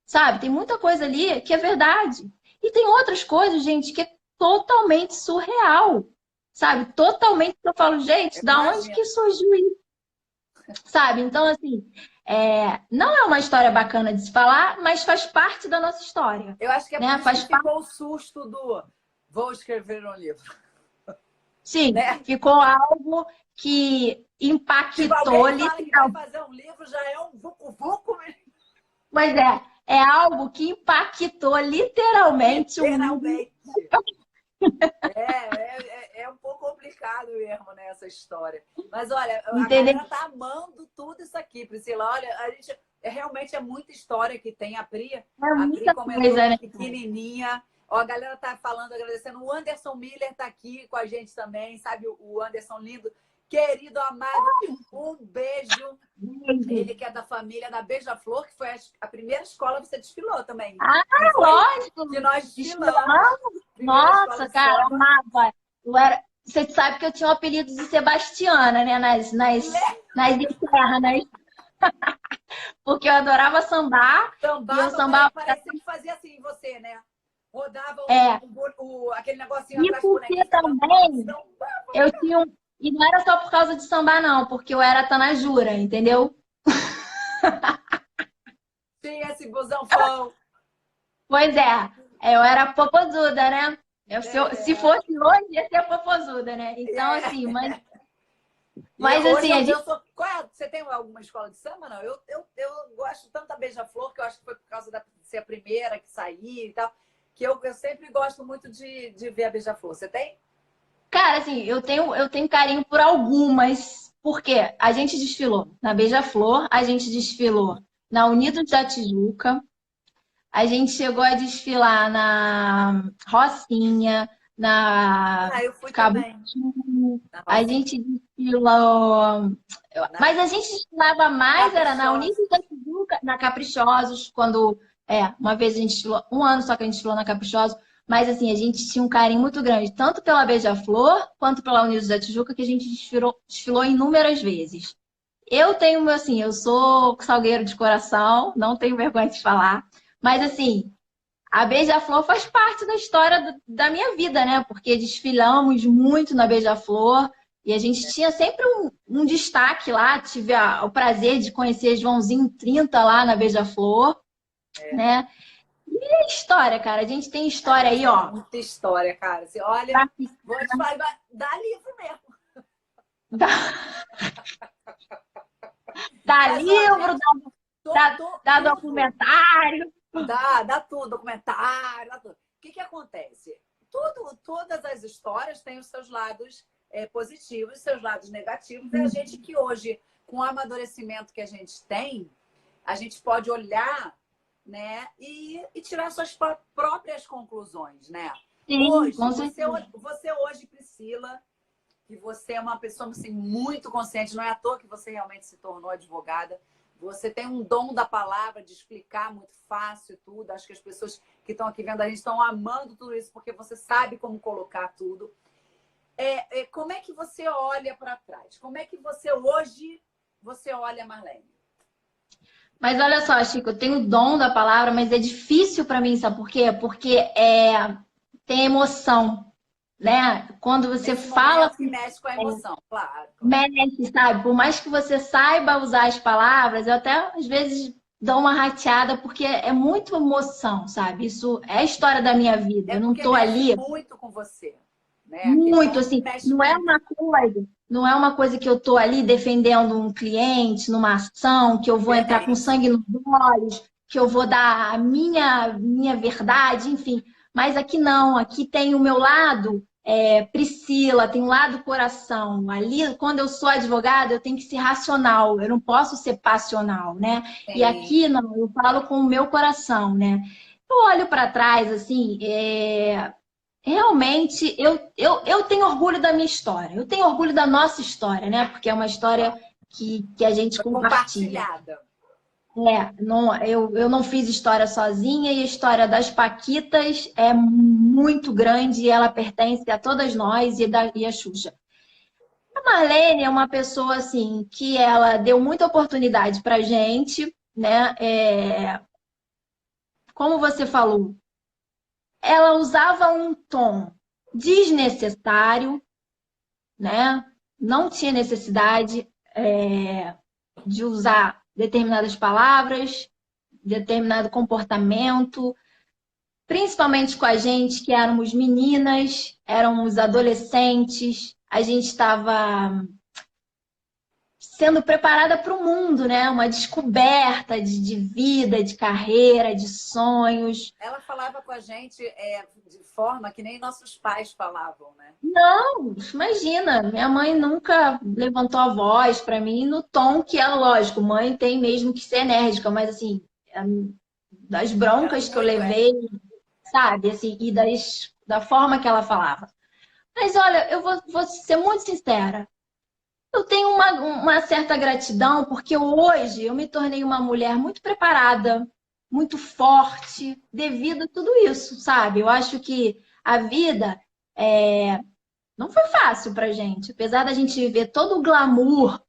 sabe? Tem muita coisa ali que é verdade. E tem outras coisas, gente, que é totalmente surreal, sabe? Totalmente. Eu falo, gente, Eu da onde imagino. que surgiu isso? Sabe? Então, assim, não é uma história bacana de se falar, mas faz parte da nossa história, Eu acho que é por né? isso que Faz parte. ficou o susto do vou escrever um livro, Sim, né? ficou algo que Tipo, impactou alguém fala que vai literalmente. fazer um livro, já é um vucu-vucu, Pois é algo que impactou literalmente o mundo, literalmente. É um pouco complicado mesmo, né, essa história. Mas olha, a entendeu? galera tá amando tudo isso aqui, Priscila. Olha, a gente realmente é muita história que tem. É A Pri muita comentou coisa, né? pequenininha. Ó, a galera tá falando, agradecendo. O Anderson Miller tá aqui com a gente também, sabe? O Anderson lindo, querido, amado. Um beijo. Beijo. Ele que é da família da Beija-Flor, que foi a primeira escola que você desfilou também. Ah, Não foi? Que lógico! nós desfilamos. Desfilando. Primeira escola Nossa, de cara, samba. amava. Você sabe que eu tinha o apelido de Sebastiana, né? Nas internas, porque eu adorava sambar e eu Sambava, sambava. parecia que fazia assim em você, né? Rodava É, aquele negocinho e atrás do porque bonequinho, ficava também sambava. eu tinha um. E não era só por causa de sambar, não, porque eu era tanajura, entendeu? Tinha esse busanfão. Pois eu era popozuda, né? Se É, fosse hoje, ia ser popozuda, né? Então, é. assim, mas, E mas hoje assim, a eu gente. sou. Você tem alguma escola de samba? Não, eu gosto tanto da Beija-Flor, que eu acho que foi por causa de ser a primeira que saí e tal, que eu sempre gosto muito de ver a Beija-Flor. Você tem? Cara, assim, eu tenho carinho por algumas, porque a gente desfilou na Beija-Flor, a gente desfilou na Unidos da Tijuca, a gente chegou a desfilar na Rocinha, na Ah, eu fui também. Cabutinho, Na a Rocinha, gente desfilou. na Mas a gente desfilava mais, era na Caprichosa. Unidos da Tijuca, na Caprichosos, quando. Uma vez a gente desfilou, um ano só que a gente desfilou na Caprichosos, mas assim, a gente tinha um carinho muito grande, tanto pela Beija-Flor quanto pela Unidos da Tijuca, que a gente desfilou inúmeras vezes. Eu tenho, assim, eu sou salgueiro de coração, não tenho vergonha de falar. Mas, assim, a Beija-Flor faz parte da história da minha vida, né? Porque desfilamos muito na Beija-Flor e a gente tinha sempre um destaque lá. Tive o prazer de conhecer Joãozinho 30 lá na Beija-Flor, É. né? E a história, cara. A gente tem A história gente aí, tem ó. muita história, cara. Você olha, Pra vou te falar, dá livro mesmo. dar, dar Mas, ó, livro, gente, dar tudo. documentário. Dá tudo, documentário, dá tudo. O que acontece? Todas as histórias têm os seus lados positivos, seus lados negativos. É a gente que hoje, com o amadurecimento que a gente tem, a gente pode olhar né? E tirar suas próprias conclusões, né? Sim, Hoje, com certeza. você hoje, Priscila, que você é uma pessoa assim, muito consciente, não é à toa que você realmente se tornou advogada. Você tem um dom da palavra, de explicar muito fácil tudo. Acho que as pessoas que estão aqui vendo a gente estão amando tudo isso, porque você sabe como colocar tudo. Como é que você olha para trás? Como é que você hoje olha, Marlene? Mas olha só, Chico, eu tenho o dom da palavra, mas é difícil para mim, sabe por quê? Porque tem emoção, né? Quando você Nesse fala, momento que mexe com a emoção, claro, claro. mexe, sabe? Por mais que você saiba usar as palavras, eu até às vezes dou uma rateada, porque é muito emoção, sabe? Isso é a história da minha vida. É Eu não porque tô mexe ali. muito com você, né? A Muito, questão assim, mexe muito. não é uma coisa que eu tô ali defendendo um cliente numa ação, que eu vou entrar com Diferente. sangue nos olhos, que eu vou dar a minha verdade, enfim. Mas aqui não, aqui tem o meu lado, Priscila, tem o lado coração. Ali, quando eu sou advogada, eu tenho que ser racional, eu não posso ser passional, né? E Sim. aqui não, eu falo com o meu coração, né? Eu olho para trás, assim, realmente, eu tenho orgulho da minha história. Eu tenho orgulho da nossa história, né? Porque é uma história que a gente Foi compartilha. compartilhada. Não, eu não fiz história sozinha e a história das Paquitas é muito grande e ela pertence a todas nós e a Xuxa. A Marlene é uma pessoa, assim, que ela deu muita oportunidade pra gente, né? Como você falou, ela usava um tom desnecessário, né? Não tinha necessidade de usar determinadas palavras, determinado comportamento, principalmente com a gente que éramos meninas, éramos adolescentes, a gente estava sendo preparada para o mundo, né? Uma descoberta de vida, de carreira, de sonhos. Ela falava com a gente de forma que nem nossos pais falavam, né? Não, imagina, minha mãe nunca levantou a voz para mim no tom que é lógico, mãe tem mesmo que ser enérgica, mas assim, das Era broncas que eu muito. levei, sabe, assim, e da forma que ela falava. Mas olha, vou ser muito sincera, eu tenho uma certa gratidão porque hoje eu me tornei uma mulher muito preparada, muito forte, devido a tudo isso, sabe? Eu acho que a vida não foi fácil pra gente. Apesar da gente viver todo o glamour,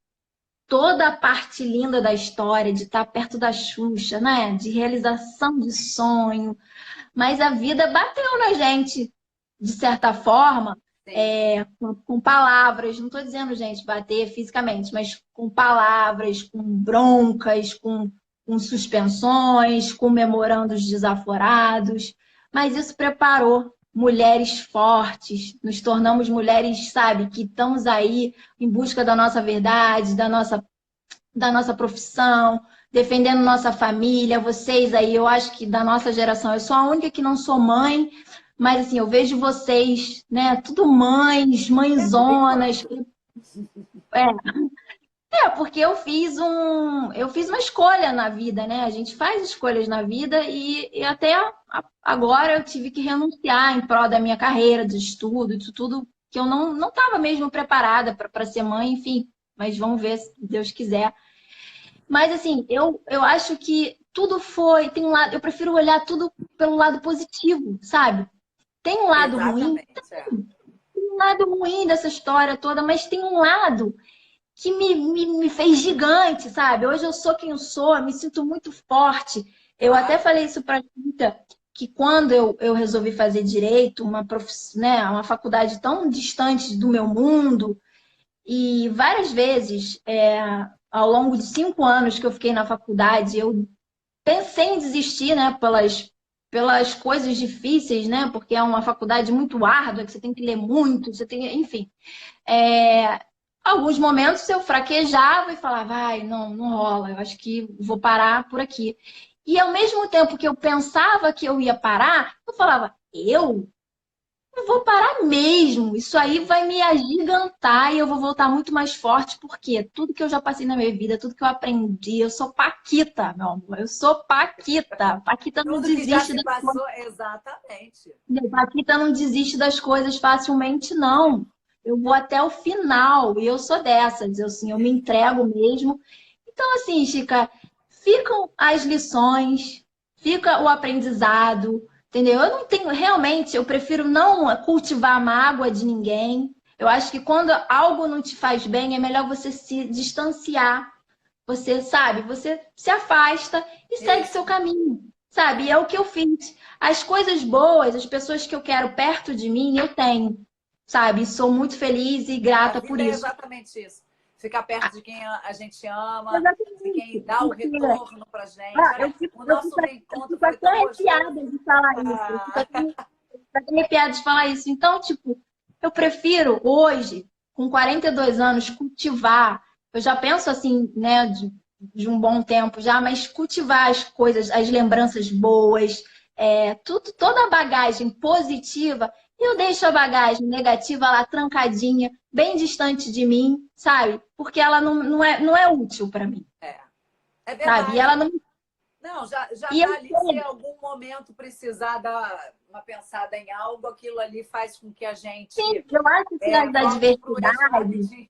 toda a parte linda da história, de estar perto da Xuxa, né? De realização de sonho. Mas a vida bateu na gente, de certa forma, Sim. com palavras. Não estou dizendo, gente, bater fisicamente, mas com palavras, com broncas, com suspensões, com memorandos desaforados. Mas isso preparou mulheres fortes, nos tornamos mulheres, sabe, que estamos aí em busca da nossa verdade, da nossa profissão, defendendo nossa família. Vocês aí, eu acho que da nossa geração, eu sou a única que não sou mãe, mas assim, eu vejo vocês, né, tudo mães, Por mãezonas. enquanto. É, porque eu fiz uma escolha na vida, né? A gente faz escolhas na vida e até agora eu tive que renunciar em prol da minha carreira, do estudo, disso tudo que eu não estava mesmo preparada para ser mãe, enfim. Mas vamos ver se Deus quiser. Mas assim, eu acho que tudo tem um lado, eu prefiro olhar tudo pelo lado positivo, sabe? Tem um lado ruim, Exatamente, tem um lado ruim dessa história toda, mas tem um lado que me fez gigante, sabe? Hoje eu sou quem eu sou, me sinto muito forte. Eu até claro. falei isso para a Rita, que quando eu resolvi fazer direito, né, uma faculdade tão distante do meu mundo, e várias vezes, ao longo de 5 anos que eu fiquei na faculdade, eu pensei em desistir, né, pelas coisas difíceis, né, porque é uma faculdade muito árdua, que você tem que ler muito, você tem, enfim. Alguns momentos eu fraquejava e falava, vai, não rola, eu acho que vou parar por aqui. E ao mesmo tempo que eu pensava que eu ia parar, eu falava, eu? Eu vou parar mesmo. Isso aí vai me agigantar e eu vou voltar muito mais forte, porque tudo que eu já passei na minha vida, tudo que eu aprendi, eu sou Paquita, meu amor. Eu sou Paquita. Paquita não Tudo que já desiste se das coisas. passou, exatamente. Paquita não desiste das coisas facilmente, não. Eu vou até o final e eu sou dessas. Eu, assim, eu me entrego mesmo. Então, assim, Chica, ficam as lições, fica o aprendizado, entendeu? Eu não tenho, realmente, eu prefiro não cultivar a mágoa de ninguém. Eu acho que quando algo não te faz bem, é melhor você se distanciar. Você, sabe, você se afasta e segue seu Isso. caminho, sabe? E é o que eu fiz. As coisas boas, as pessoas que eu quero perto de mim, eu tenho, sabe? Sou muito feliz e A grata por vida é isso. exatamente isso. Ficar perto de quem a gente ama, de quem Exatamente. dá o Porque retorno pra gente. eu Olha, fico, o eu nosso fico, eu reencontro fico foi até tão arrepiada gostoso. de falar isso. Eu fico Ah, até arrepiada de falar isso. Então, tipo, eu prefiro hoje, com 42 anos, cultivar. Eu já penso assim, né, de um bom tempo já, mas cultivar as coisas, as lembranças boas, tudo, toda a bagagem positiva, e eu deixo a bagagem negativa lá trancadinha, bem distante de mim, sabe? Porque ela não é útil para mim, é, é sabe? E ela verdade. não. Não, já E eu tá ali. Se em sei, algum momento precisar dar uma pensada em algo, aquilo ali faz com que a sim, gente eu acho que volte para o eixo rapidinho.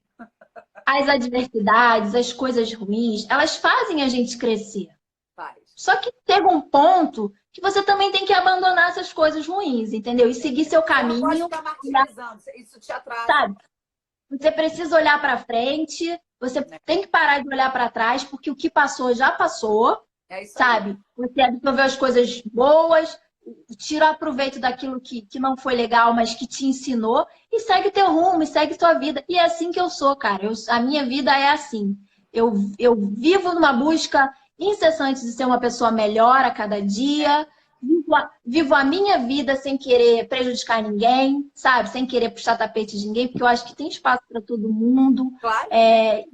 as adversidades, as coisas ruins, elas fazem a gente crescer. Faz. Só que chega um ponto que você também tem que abandonar essas coisas ruins, entendeu? E seguir seu Você não pode caminho, ficar martirizando, isso te atrasa. sabe? Você precisa olhar para frente, você Né? tem que parar de olhar para trás, porque o que passou já passou, É isso aí. sabe? Você absorveu as coisas boas, tira proveito daquilo que não foi legal, mas que te ensinou, e segue teu rumo, e segue tua vida. E é assim que eu sou, cara. A minha vida é assim. Eu vivo numa busca incessante de ser uma pessoa melhor a cada É, dia. Vivo a minha vida sem querer prejudicar ninguém, sabe? Sem querer puxar tapete de ninguém, porque eu acho que tem espaço para todo mundo. claro que tem. É,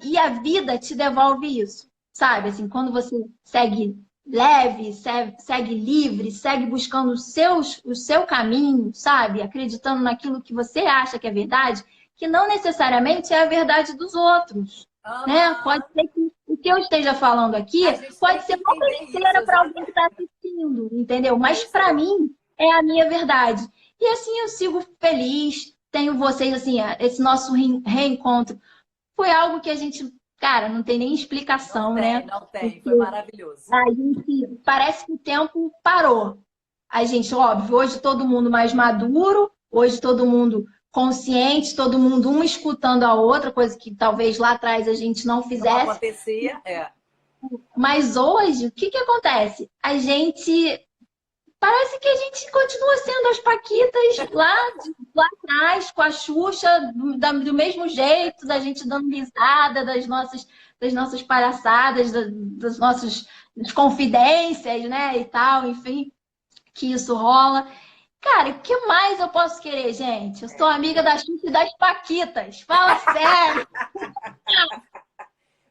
e a vida te devolve isso, sabe? É. Assim, quando você segue leve, segue livre, segue buscando o seu caminho, sabe? Acreditando naquilo que você acha que é verdade, que não necessariamente é a verdade dos outros, né? Pode Aham. ser que o que eu esteja falando aqui A gente tem pode que ser uma entender isso, besteira para alguém que está exatamente. assistindo, entendeu? É Mas isso para aí. mim é a minha verdade. E assim eu sigo feliz, tenho vocês, assim, esse nosso reencontro foi algo que a gente, cara, não tem nem Não explicação, tem, né? não tem. Porque Foi maravilhoso. a gente parece que o tempo parou. A gente, óbvio, hoje todo mundo mais maduro, hoje todo mundo consciente, todo mundo um escutando a outra, coisa que talvez lá atrás a gente não Não fizesse. acontecia, é. Mas hoje, o que que acontece? Parece que a gente continua sendo as Paquitas lá atrás, com a Xuxa, do mesmo jeito, da gente dando risada das nossas palhaçadas, das nossas confidências, né? E tal, enfim, que isso rola. Cara, o que mais eu posso querer, gente? Eu sou amiga da Xuxa e das Paquitas. Fala sério!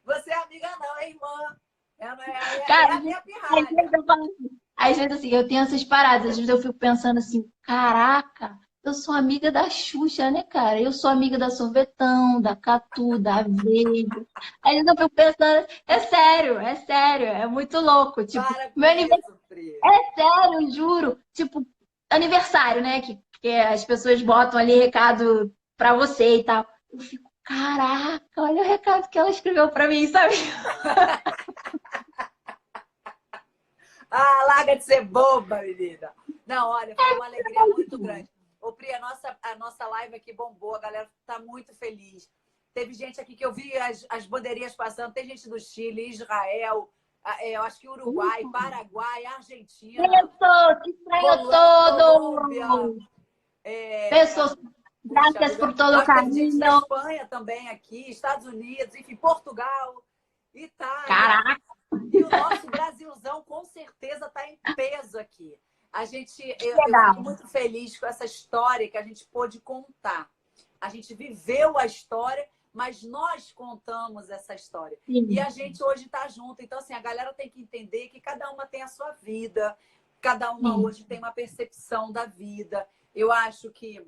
Você é amiga não, é irmã. É Cara, a minha às pirralha. vezes eu falo assim, às vezes assim, eu tenho essas paradas, às vezes eu fico pensando assim, caraca, eu sou amiga da Xuxa, né, cara? Eu sou amiga da Sorvetão, da Catu, da Veja. Às vezes eu fico pensando, é sério, é muito louco. Tipo, Para com meu aniversário isso, Pri. é sério, juro. Tipo, aniversário, né? Que as pessoas botam ali recado pra você e tal. Eu fico, caraca, olha o recado que ela escreveu pra mim, sabe? Ah, larga de ser boba, menina. Não, olha, foi uma alegria muito grande. Ô, Pri, a nossa live aqui bombou, a galera tá muito feliz. Teve gente aqui que eu vi as bandeirinhas passando, tem gente do Chile, Israel, eu acho que Uruguai, Paraguai, Argentina, Eso, te extraño Colômbia. todo. É, Besos, puxa gracias vida, por todo eu o acho que teve gente da cariño. Espanha também aqui, Estados Unidos, enfim, Portugal, Itália. Caraca, E o nosso Brasilzão com certeza está em peso aqui. Eu fico legal. muito feliz com essa história que a gente pôde contar. A gente viveu a história, mas nós contamos essa história. E Sim, a gente hoje está junto. Então, assim, a galera tem que entender que cada uma tem a sua vida, cada uma sim. hoje tem uma percepção da vida. Eu acho que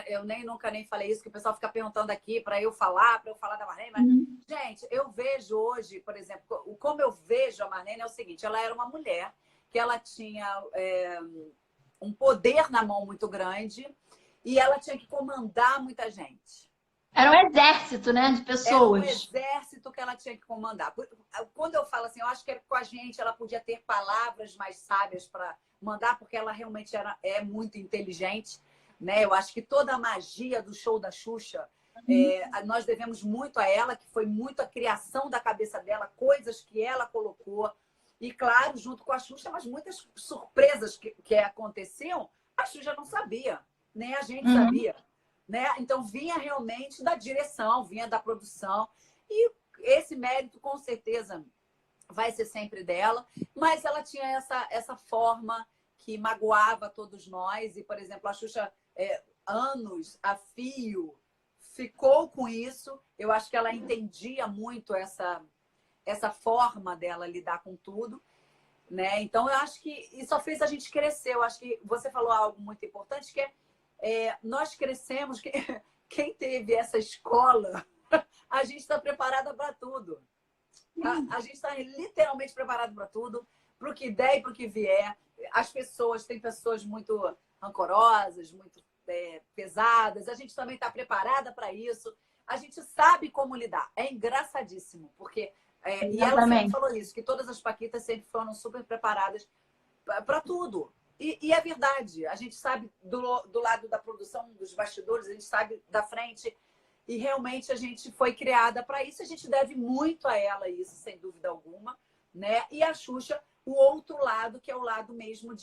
eu nunca nem falei isso, que o pessoal fica perguntando aqui para eu falar da Marlene, mas, gente, eu vejo hoje, por exemplo, como eu vejo a Marlene é o seguinte, ela era uma mulher que ela tinha um poder na mão muito grande e ela tinha que comandar muita gente. Era um exército, né, de pessoas. Era um exército que ela tinha que comandar. Quando eu falo assim, eu acho que com a gente ela podia ter palavras mais sábias para mandar, porque ela realmente é muito inteligente. Né? Eu acho que toda a magia do show da Xuxa, nós devemos muito a ela, que foi muito a criação da cabeça dela, coisas que ela colocou. E, claro, junto com a Xuxa, mas muitas surpresas que aconteciam, a Xuxa não sabia, nem a gente sabia. Né? Então, vinha realmente da direção, vinha da produção. E esse mérito, com certeza, vai ser sempre dela. Mas ela tinha essa forma que magoava todos nós. E, por exemplo, a Xuxa, anos a fio, ficou com isso. Eu acho que ela entendia muito essa forma dela lidar com tudo. Né? Então, eu acho que isso só fez a gente crescer. Eu acho que você falou algo muito importante, que nós crescemos, quem teve essa escola, a gente está preparada para tudo. A gente está literalmente preparado para tudo, para o que der e para o que vier. Tem pessoas muito rancorosas, muito pesadas. A gente também está preparada para isso. A gente sabe como lidar. É engraçadíssimo, porque... e ela sempre falou isso, que todas as paquitas sempre foram super preparadas para tudo. E é verdade, a gente sabe do lado da produção, dos bastidores, a gente sabe da frente. E realmente a gente foi criada para isso. A gente deve muito a ela isso, sem dúvida alguma. Né? E a Xuxa, o outro lado, que é o lado mesmo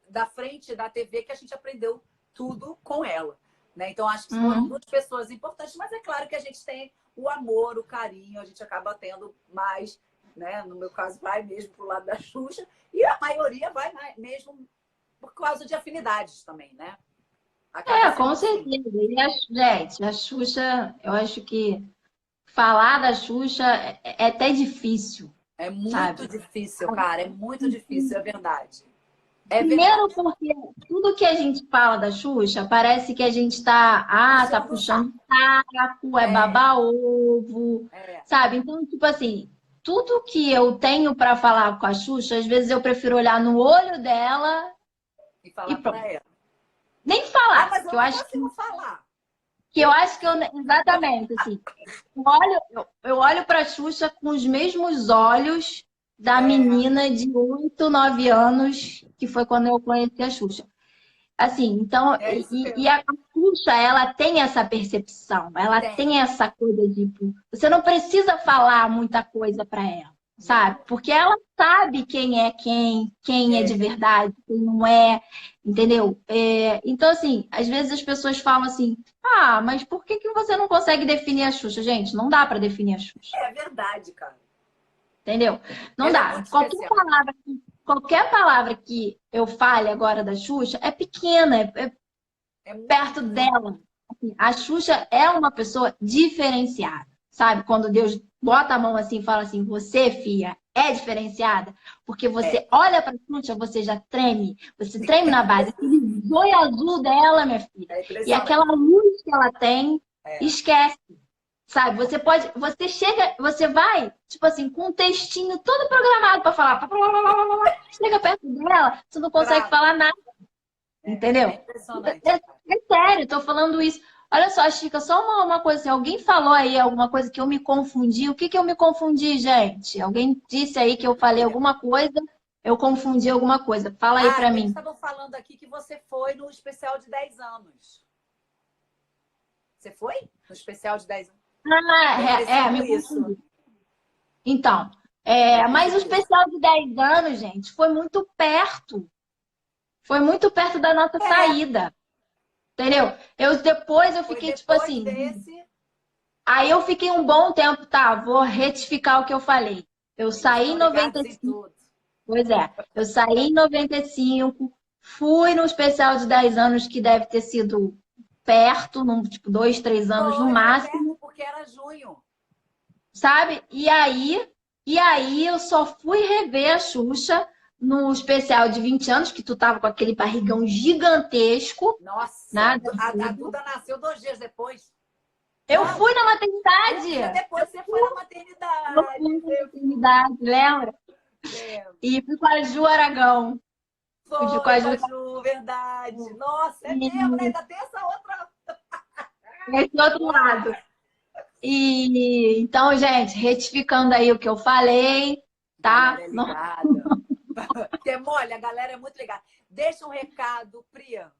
da frente da TV, que a gente aprendeu tudo com ela. Né? Então, acho que foram duas pessoas importantes. Mas é claro que a gente tem o amor, o carinho, a gente acaba tendo mais... Né? No meu caso, vai mesmo para o lado da Xuxa. E a maioria vai mesmo por causa de afinidades também, né? Com certeza. Gente, a Xuxa, eu acho que falar da Xuxa é até difícil. É muito difícil, cara. É muito difícil, é verdade. Primeiro porque tudo que a gente fala da Xuxa, parece que a gente tá puxando saco, baba-ovo, sabe? Então, tipo assim, tudo que eu tenho para falar com a Xuxa, às vezes eu prefiro olhar no olho dela e falar para ela. Nem falar, mas eu não consigo falar. Que eu acho que exatamente, assim, eu olho para a Xuxa com os mesmos olhos da menina de 8, 9 anos, que foi quando eu conheci a Xuxa. Assim, então, e a Xuxa, ela tem essa percepção, ela tem essa coisa de... Você não precisa falar muita coisa para ela, sabe? Porque ela sabe quem é quem é de verdade, quem não é, entendeu? Então, assim, às vezes as pessoas falam assim, mas por que você não consegue definir a Xuxa? Gente, não dá para definir a Xuxa. É verdade, cara. Entendeu? Não dá. Qualquer palavra que eu fale agora da Xuxa é pequena, é perto dela. Assim, a Xuxa é uma pessoa diferenciada, sabe? Quando Deus bota a mão assim e fala assim, você, filha, é diferenciada, porque você olha pra Xuxa, você já treme, você treme na base. Aquele zóio azul dela, minha filha, e aquela luz que ela tem, esquece. Sabe, você vai, tipo assim, com um textinho todo programado para falar. Chega perto dela, você não consegue falar nada. Entendeu? É sério, tô falando isso. Olha só, Chica, só uma coisa assim, alguém falou aí alguma coisa que eu me confundi. O que eu me confundi, gente? Alguém disse aí que eu falei alguma coisa, eu confundi alguma coisa. Fala aí pra mim. Eles estavam falando aqui que você foi no especial de 10 anos. Você foi? No especial de 10 anos? Me confundi. Então, mas o especial de 10 anos, gente, foi muito perto. Foi muito perto da nossa saída. Entendeu? Depois eu fiquei, tipo assim... Aí eu fiquei um bom tempo, vou retificar o que eu falei. Eu saí em 95. Pois é, eu saí em 95, fui no especial de 10 anos, que deve ter sido perto, tipo 2, 3 anos no máximo. Porque era junho. Sabe? E aí eu só fui rever a Xuxa no especial de 20 anos, que tu tava com aquele barrigão gigantesco. Nossa, Nada. a Duda nasceu 2 dias depois. Eu Não, fui na 1 dia maternidade. depois você foi na Eu maternidade. fui na maternidade, lembra? Lembro. E fui com a Ju Aragão. Fui com Foi a com Ju. a Ju, verdade. Nossa, é mesmo, né? Ainda tem essa outra. Esse outro lado. E então, gente, retificando aí o que eu falei, A tá? galera é Não. ligada. Porque, olha, a galera é muito ligada. Deixa um recado, Priya.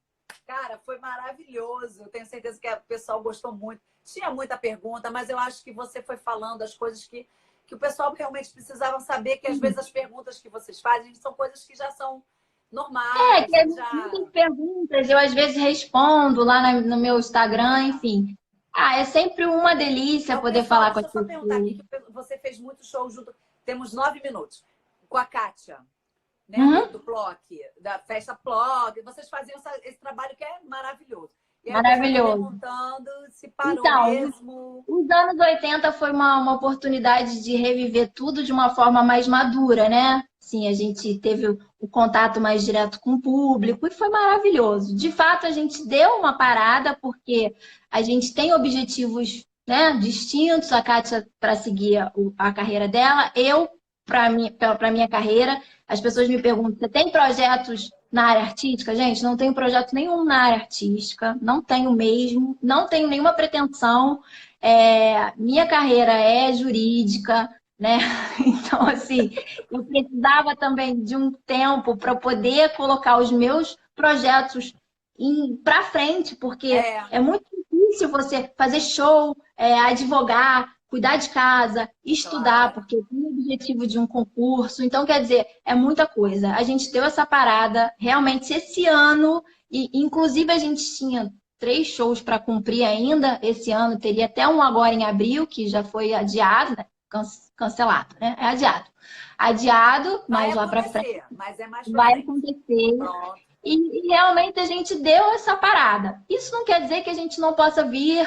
Cara, foi maravilhoso. Eu tenho certeza que o pessoal gostou muito. Tinha muita pergunta, mas eu acho que você foi falando as coisas que o pessoal realmente precisava saber, que às vezes as perguntas que vocês fazem são coisas que já são normais, Que que já... muitas perguntas, eu às vezes respondo lá no meu Instagram, enfim. Ah, é sempre uma delícia O poder pessoal, falar com deixa as eu só perguntar aqui, pessoas. que você fez muito show junto. Temos 9 minutos. Com a Kátia, né? Uhum, Do Plock, da festa Plock. Vocês faziam esse trabalho que é maravilhoso. E aí o pessoal está maravilhoso. perguntando se parou Então, mesmo. os anos 80 foi uma oportunidade de reviver tudo de uma forma mais madura, né? Sim, a gente teve o contato mais direto com o público e foi maravilhoso. De fato, a gente deu uma parada porque a gente tem objetivos, né, distintos. A Kátia para seguir a carreira dela, eu para minha carreira. As pessoas me perguntam: você tem projetos na área artística? Gente, não tenho projeto nenhum na área artística, não tenho mesmo, não tenho nenhuma pretensão. Minha carreira é jurídica, né? Então, assim, eu precisava também de um tempo para poder colocar os meus projetos para frente, porque É, é muito difícil você fazer show, advogar, cuidar de casa, estudar, claro. porque tem o objetivo de um concurso. Então, quer dizer, é muita coisa. A gente deu essa parada realmente esse ano, e inclusive a gente tinha 3 shows para cumprir ainda. Esse ano teria até um agora em abril, que já foi adiado, né? Cancelado, né? É adiado. Adiado, Vai mas lá para frente acontecer, mas é mais pra vai frente. acontecer. Pronto. E realmente a gente deu essa parada. Isso não quer dizer que a gente não possa vir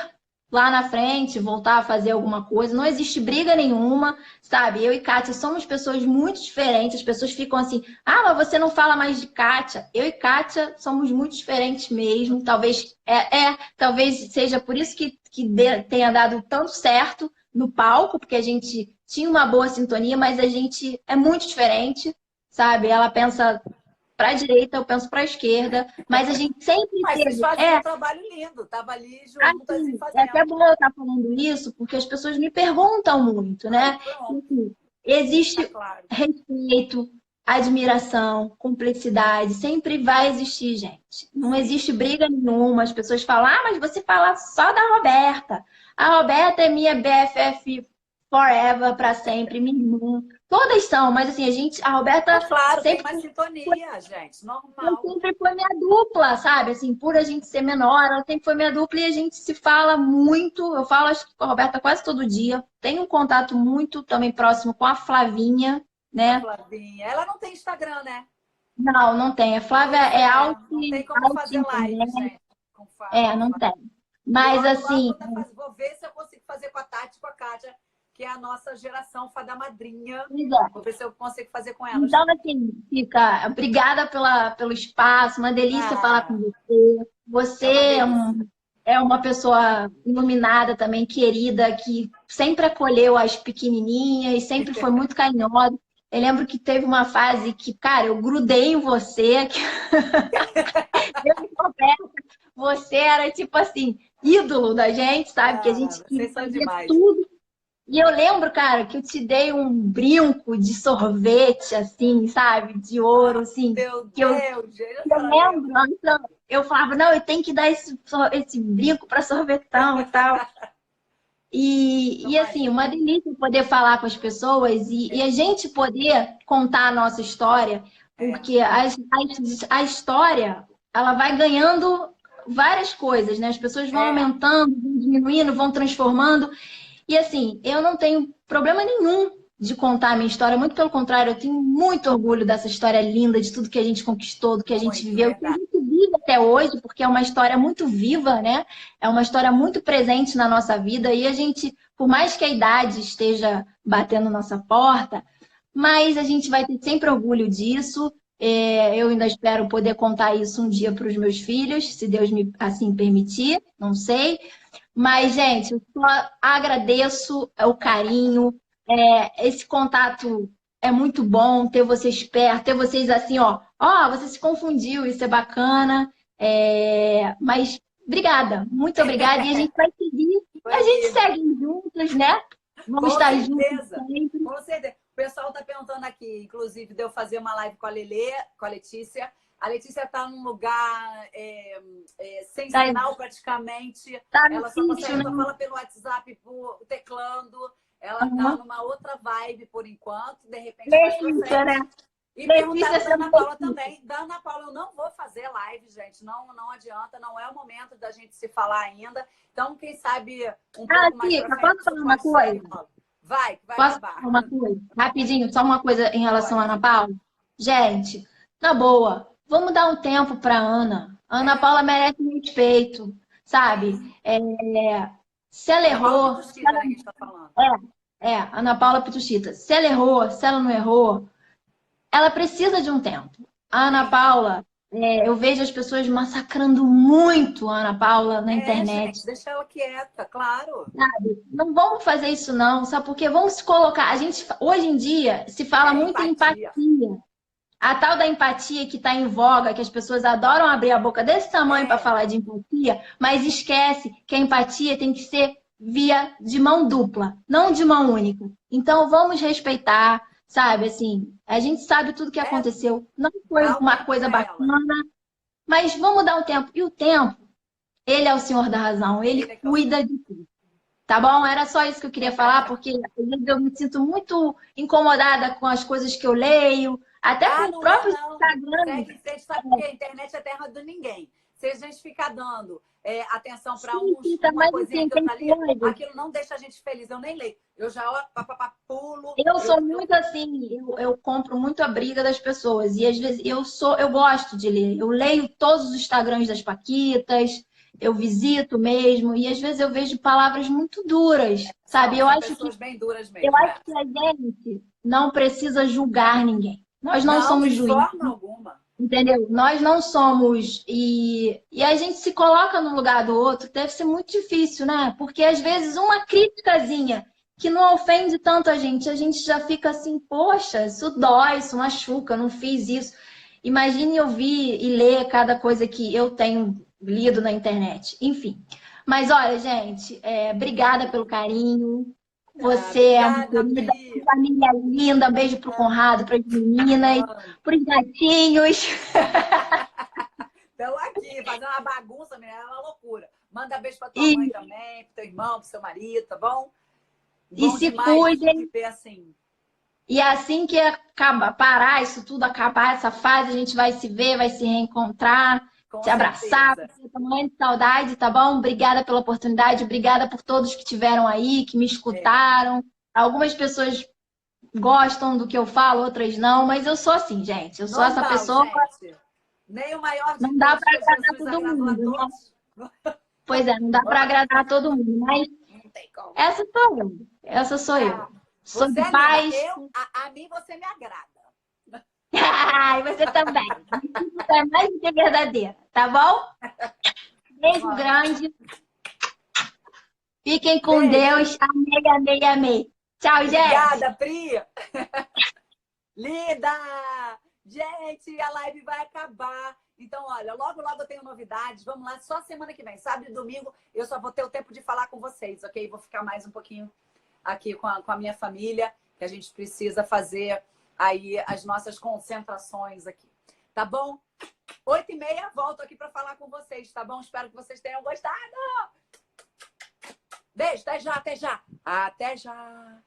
lá na frente, voltar a fazer alguma coisa. Não existe briga nenhuma, sabe? Eu e Kátia somos pessoas muito diferentes. As pessoas ficam assim: ah, mas você não fala mais de Kátia. Eu e Kátia somos muito diferentes mesmo. Talvez seja por isso que tenha dado tanto certo no palco, porque a gente tinha uma boa sintonia, mas a gente é muito diferente, sabe? Ela pensa para a direita, eu penso para a esquerda, mas a gente sempre Mas vocês teve. faziam um trabalho lindo, tava ali juntas e Assim, é até fazendo. bom eu estar falando isso, porque as pessoas me perguntam muito, Aí, né? pronto, Enfim, tá existe claro. respeito, admiração, cumplicidade, sempre vai existir, gente. Não existe briga nenhuma. As pessoas falam: ah, mas você fala só da Roberta. A Roberta é minha BFF forever, para sempre, minha irmã. Todas são, mas assim, a Roberta Mas claro, tem sempre mais sintonia, gente, ela normal. sempre foi minha dupla, sabe? Assim, por a gente ser menor, ela sempre foi minha dupla e a gente se fala muito. Eu falo, acho que com a Roberta quase todo dia. Tenho um contato muito também próximo com a Flavinha, A né? Flavinha. Ela não tem Instagram, né? Não, não tem. A Flávia Pois é é, não tem como fazer live, internet. gente. Com Não tem. eu Mas ando lá, assim, vou ver se eu consigo fazer com a Tati e com a Kátia, que é a nossa geração fada madrinha. pois é. Vou ver se eu consigo fazer com elas. Então, assim, fica. Obrigada pelo espaço, uma delícia falar com Ah, você. é Você uma é, delícia. é uma pessoa iluminada também, querida, que sempre acolheu as pequenininhas, sempre foi muito carinhosa. Eu lembro que teve uma fase que, cara, eu grudei em você, que eu me confesso, você era tipo assim, ídolo da gente, sabe? Que a Ah, gente vocês são fazia demais. tudo. E eu lembro, cara, que eu te dei um brinco de sorvete, assim, sabe? De ouro, Ah, assim. meu Que eu, Deus, gente, a eu senhora lembro, lembra? então, eu falava: não, eu tenho que dar esse brinco para sorvetão e tal. E assim, Maria. uma delícia poder falar com as pessoas e a gente poder contar a nossa história, É, porque a história, ela vai ganhando várias coisas, né? As pessoas vão é, aumentando, vão diminuindo, vão transformando. E assim, eu não tenho problema nenhum de contar a minha história, muito pelo contrário, eu tenho muito orgulho dessa história linda, de tudo que a gente conquistou, do que a gente muito, viveu, do que a verdade. gente vive até hoje, porque é uma história muito viva, né? É uma história muito presente na nossa vida e a gente, por mais que a idade esteja batendo nossa porta, mas a gente vai ter sempre orgulho disso. Eu ainda espero poder contar isso um dia para os meus filhos, se Deus me assim permitir, não sei. Mas, gente, eu só agradeço o carinho, esse contato é muito bom, ter vocês perto, ter vocês assim, ó, você se confundiu, isso é bacana. Mas obrigada, muito obrigada. E a gente vai seguir, a gente segue juntos, né? Vamos Com estar juntos certeza. sempre. Com certeza. O pessoal está perguntando aqui, inclusive, de eu fazer uma live com a Lelê, com a Letícia. A Letícia está num lugar sem sinal praticamente. Tá no Ela só sítio, consegue, né? só fala pelo WhatsApp, por teclando. Ela está Uhum. numa outra vibe por enquanto, de repente mais pra Letícia, né? frente. E Letícia perguntaram da Ana Paula sempre. também. Da Ana Paula, eu não vou fazer live, gente. Não adianta, não é o momento da gente se falar ainda. Então, quem sabe um pouco mais Tica, pra frente, posso isso falar uma pode ser. coisa? Vai Posso acabar. falar uma coisa? Rapidinho, só uma coisa em relação à Pode. Ana Paula. Gente, na boa, vamos dar um tempo para Ana. A Ana Paula merece respeito, sabe? Se ela Ana Paula errou, se Pituchita, né, que a gente tá falando. Ana Paula Pituchita, se ela errou, se ela não errou, ela precisa de um tempo. A Ana Paula, eu vejo as pessoas massacrando muito a Ana Paula na internet. Gente, deixa ela quieta, claro. Não vamos fazer isso não, sabe? Porque vamos se colocar. Hoje em dia se fala muito em Empatia. empatia. A tal da empatia que está em voga, que as pessoas adoram abrir a boca desse tamanho para falar de empatia, mas esquece que a empatia tem que ser via de mão dupla, não de mão única. Então vamos respeitar, sabe? Assim, a gente sabe tudo que aconteceu. Não foi Dá o uma tempo coisa pra ela. bacana, mas vamos dar um tempo. E o tempo, ele é o senhor da razão, ele Ele é que cuida de tudo. Tá bom? Era só isso que eu queria falar, porque às vezes eu me sinto muito incomodada com as coisas que eu leio, até com o não é, próprio não. Instagram. Segue em frente, sabe porque a internet é terra de ninguém. Se a gente ficar dando atenção para uma Mas coisinha assim, que eu tem tá ali, coisas. aquilo não deixa a gente feliz. Eu nem leio. Eu já pulo. Eu sou muito assim, eu compro muito a briga das pessoas. E às vezes eu gosto de ler. Eu leio todos os Instagrams das Paquitas, eu visito mesmo, e às vezes eu vejo palavras muito duras, sabe? São pessoas bem duras Eu mesmo. acho que a gente não precisa julgar ninguém. Nós não Não, somos de juízes. forma alguma. Entendeu? Nós não somos. E a gente se coloca no lugar do outro, deve ser muito difícil, né? Porque às vezes uma criticazinha que não ofende tanto a gente já fica assim, poxa, isso dói, isso machuca, eu não fiz isso. Imagine ouvir e ler cada coisa que eu tenho lido na internet. Enfim. Mas olha, gente, obrigada pelo carinho. Você é uma Obrigada, querida, Pri. família linda. Um beijo pro Conrado, para as meninas, pros gatinhos. Estão aqui, fazendo uma bagunça, menina, é uma loucura. Manda beijo pra tua mãe também, pro teu irmão, pro seu marido, tá bom? E Bom se demais cuidem. de ver assim. E assim que parar isso tudo, acabar essa fase, a gente vai se ver, vai se reencontrar, Com se abraçar, certeza. com tamanho de saudade, tá bom? Obrigada pela oportunidade, obrigada por todos que estiveram aí, que me escutaram. Algumas pessoas gostam do que eu falo, outras não, mas eu sou assim, gente. Eu sou essa pessoa. Gente. Nem o maior de Não dá todos, para que agradar Jesus todo agradou a mundo, né? todos. Pois é, não dá para agradar todo mundo, mas Não tem como. essa sou eu. Essa sou eu. Sou Você de é paz. linda. A mim você me agrada. E você também. Isso é mais do que verdadeira, tá bom? Beijo grande. Fiquem com Deus. Amei, amei, amei. Tchau, gente. Obrigada, Pri. Linda! Gente, a live vai acabar. Então, olha, logo, logo eu tenho novidades. Vamos lá, só semana que vem. Sábado e domingo eu só vou ter o tempo de falar com vocês, ok? Vou ficar mais um pouquinho aqui com a minha família, que a gente precisa fazer aí as nossas concentrações aqui. Tá bom? 8h30, volto aqui para falar com vocês, tá bom? Espero que vocês tenham gostado. Beijo, até já, até já. Até já.